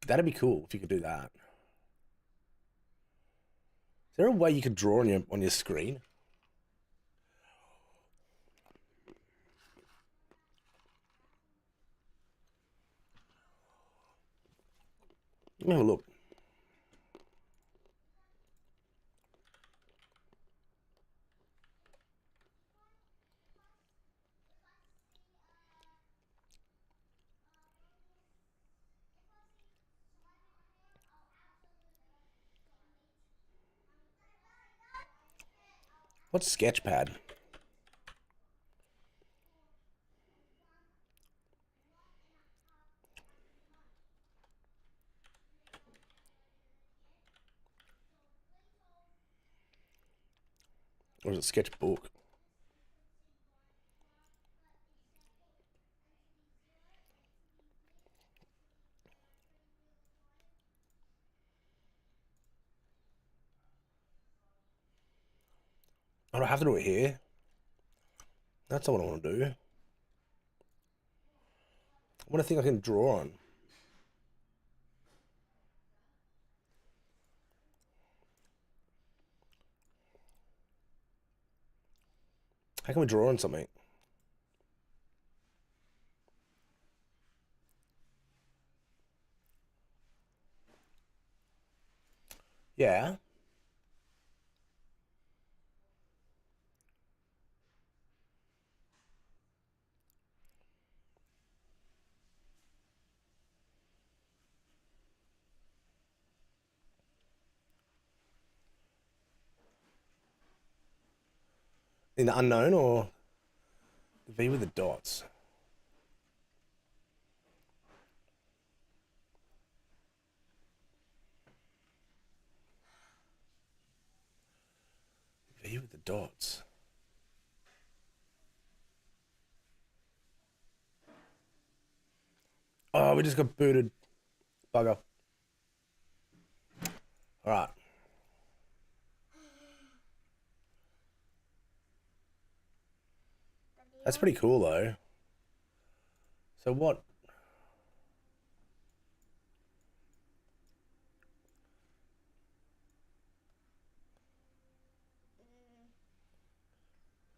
That'd be cool if you could do that. Is there a way you could draw on your screen? Let me have a look. What's Sketchpad? Or is it Sketchbook? I don't have to do it here. That's not what I want to do. I want to think I can draw on. How can we draw on something? Yeah. In the unknown or the V with the dots? V with the dots. Oh, we just got booted. Bugger. Alright. That's pretty cool though. So what?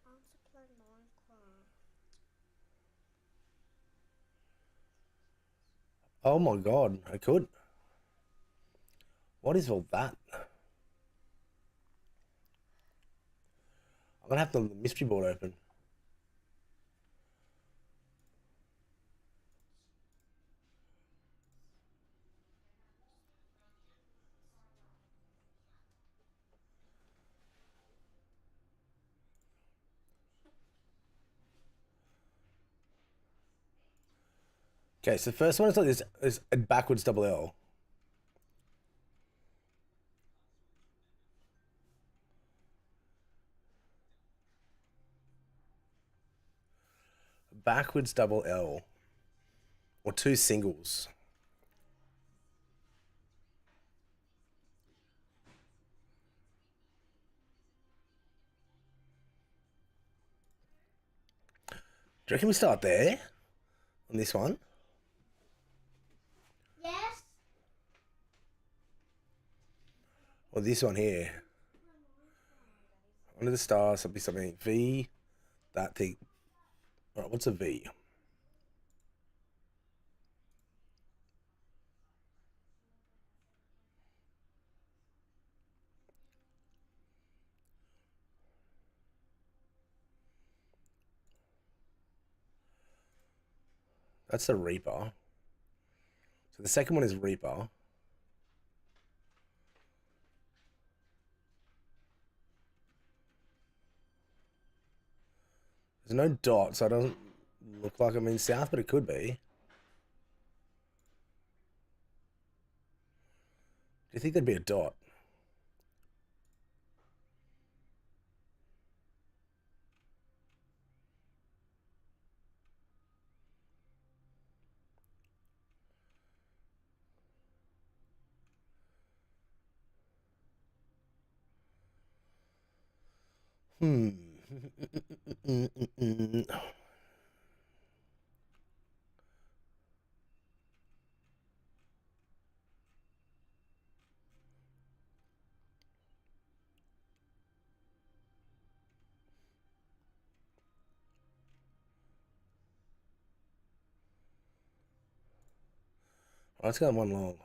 I want to play Minecraft. Oh my god, I could. What is all that? I'm gonna have the mystery board open. Okay, so the first one is like this is a backwards double L. Backwards double L. Or two singles. Do you reckon we start there? On this one? Yes. Or this one here? Under the stars, there'll be something. V, that thing. Alright, what's a V? That's the Reaper. So the second one is Reaper. There's no dot, so it doesn't look like it means south, but it could be. Do you think there'd be a dot? Hmm. Let's go one long.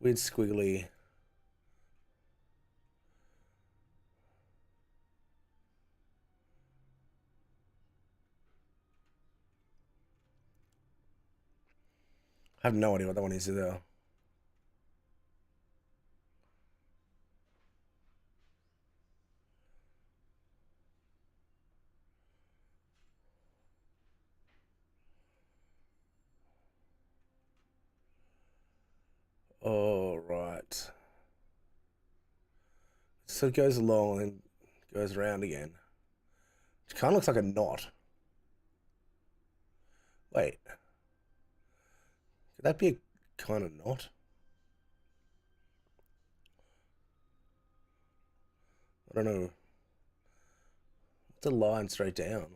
Weird squiggly. I have no idea what that one is though. Oh, right. So it goes along and goes around again. It kind of looks like a knot. Wait. Could that be a kind of knot? I don't know. What's a line straight down?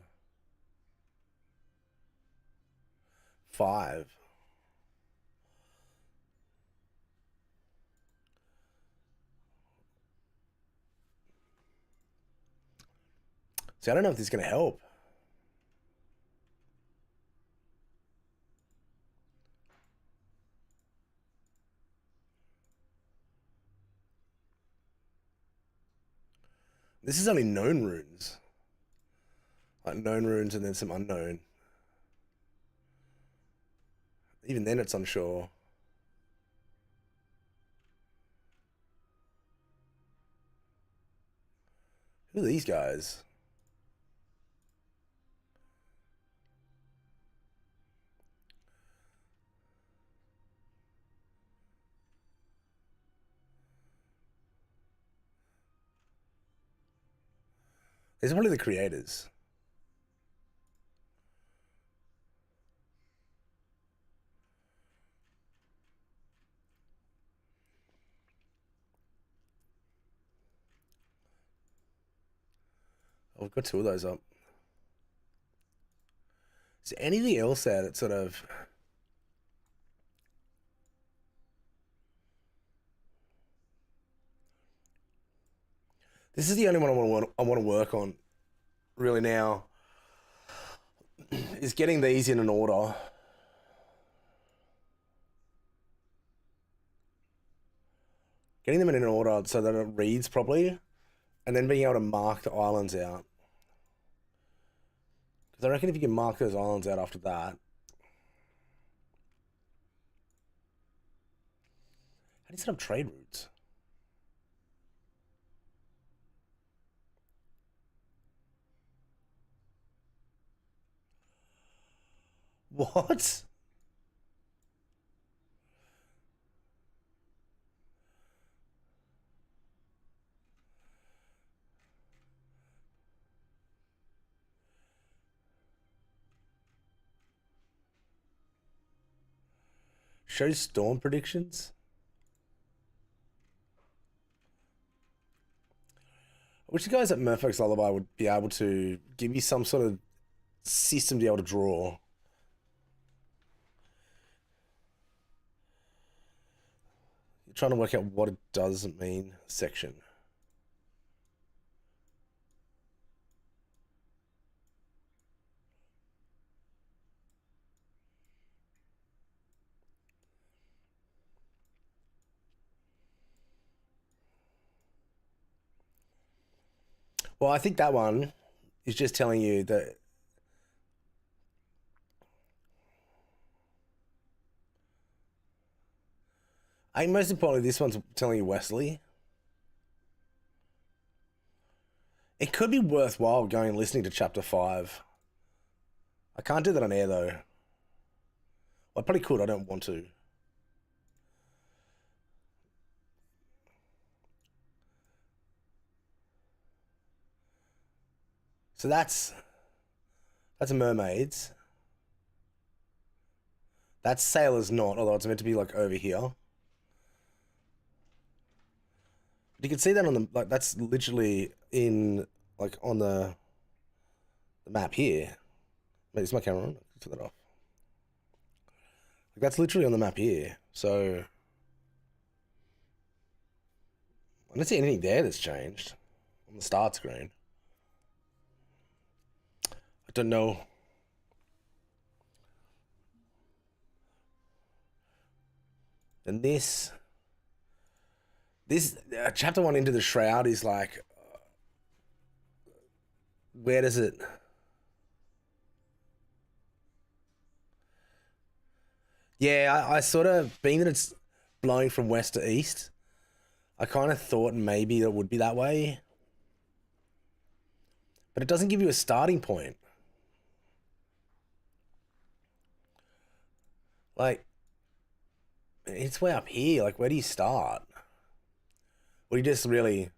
5. See, I don't know if this is going to help. This is only known runes. Like known runes and then some unknown. Even then it's unsure. Who are these guys? These are probably the creators. Oh, we've got 2 of those up. Is there anything else there that sort of... This is the only one I want to work on really now. Is getting these in an order. Getting them in an order so that it reads properly. And then being able to mark the islands out. Because I reckon if you can mark those islands out after that. How do you set up trade routes? What? Show storm predictions? I wish the guys at Murfolk's Lullaby would be able to give me some sort of system to be able to draw. You're trying to work out what it doesn't mean section. Well, I think that one is just telling you that. I think most importantly, this one's telling you Wesley. It could be worthwhile going and listening to chapter 5. I can't do that on air though. Well, I probably could, I don't want to. So that's mermaids. That's Sailor's Knot, although it's meant to be like over here. But you can see that on the, like, that's literally in, like, on the map here. Wait, is my camera on? Turn that off. Like, that's literally on the map here. So I don't see anything there that's changed on the start screen. I don't know. And this chapter 1 Into the Shroud is like, where does it? Yeah, I sort of, being that it's blowing from west to east, I kind of thought maybe it would be that way. But it doesn't give you a starting point. Like, it's way up here. Like, where do you start? Or you just really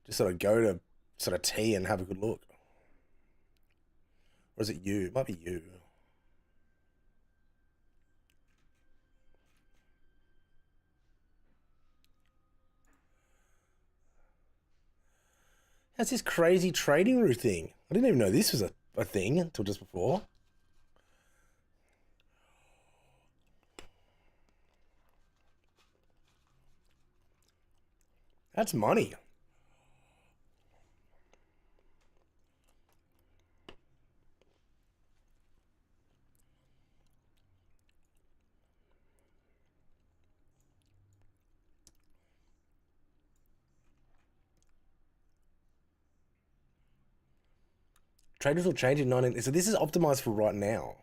just sort of go to sort of T and have a good look? Or is it you? It might be you. That's this crazy trading route thing. I didn't even know this was a thing until just before. That's money. Traders will change in 19... So this is optimized for right now.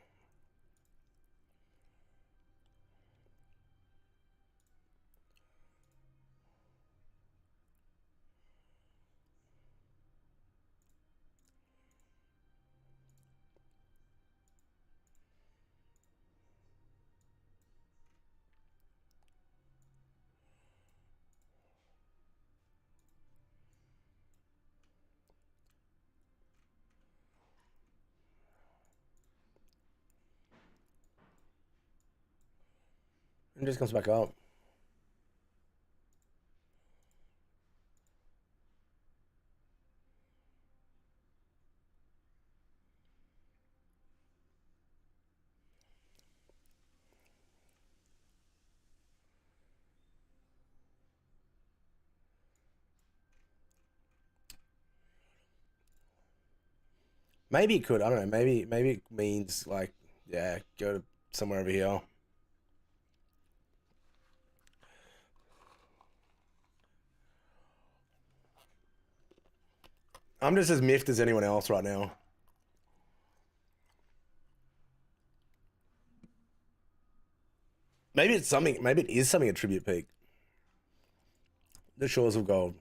It just comes back up. Maybe it could. I don't know. Maybe it means like, yeah, go to somewhere over here. I'm just as miffed as anyone else right now. Maybe it's something. Maybe it is something at Tribute Peak. The Shores of Gold.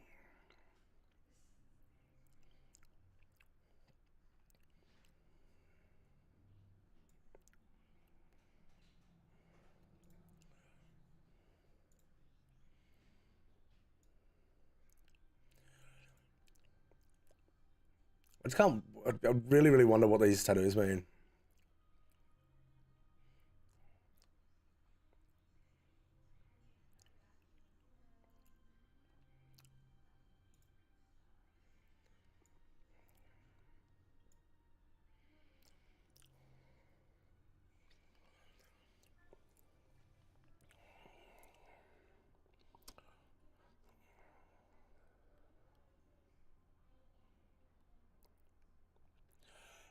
I just can't. I really, really wonder what these tattoos mean.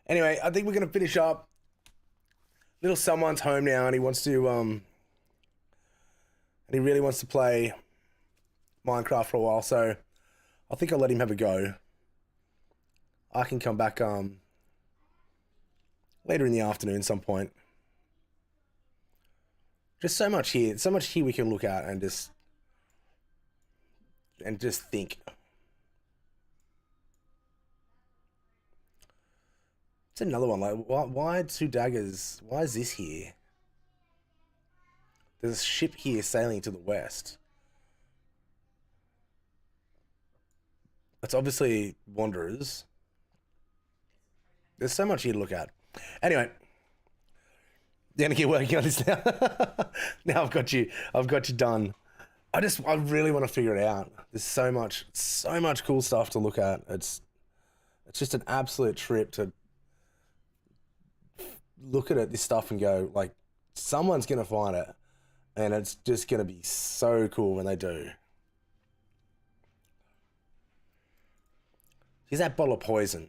Anyway, I think we're gonna finish up. Little someone's home now, and he wants to and he really wants to play Minecraft for a while. So I think I'll let him have a go. I can come back later in the afternoon some point. Just so much here we can look at and just think. It's another one. Like, why two daggers? Why is this here? There's a ship here sailing to the west. That's obviously Wanderers. There's so much here to look at. Anyway, you're gonna keep working on this now. Now I've got you done. I really want to figure it out. There's so much cool stuff to look at. It's just an absolute trip to look at this stuff and go, like, someone's gonna find it, and it's just gonna be so cool when they do. Here's that bottle of poison.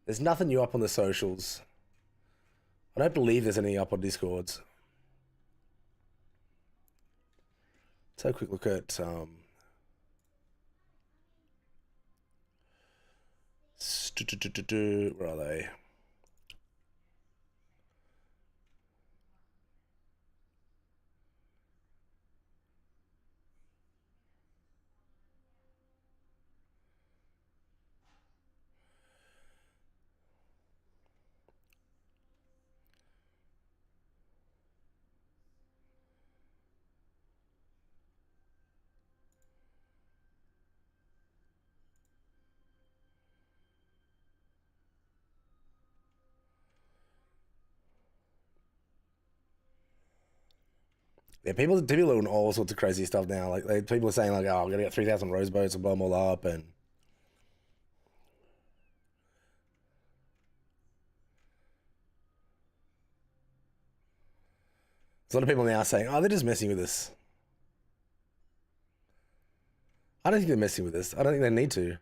There's nothing new up on the socials. I don't believe there's anything up on Discords. Let's have a quick look at where are they? Yeah, people are doing all sorts of crazy stuff now. Like people are saying, like, "Oh, I'm gonna get 3,000 rose boats and blow them all up," and there's a lot of people now saying, "Oh, they're just messing with us." I don't think they're messing with us. I don't think they need to.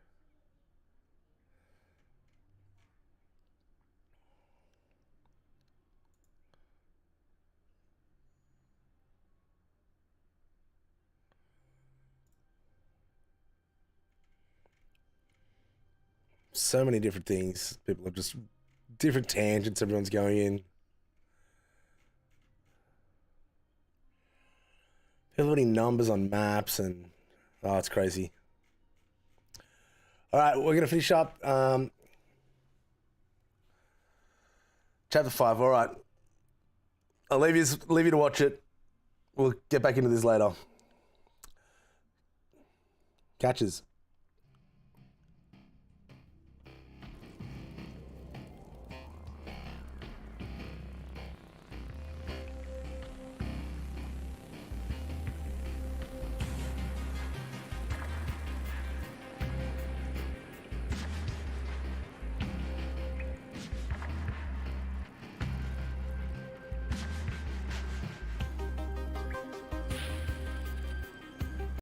So many different things. People are just different tangents everyone's going in. People putting numbers on maps and it's crazy. All right, we're gonna finish up chapter 5. All right, I'll leave you to watch it. We'll get back into this later. Catches.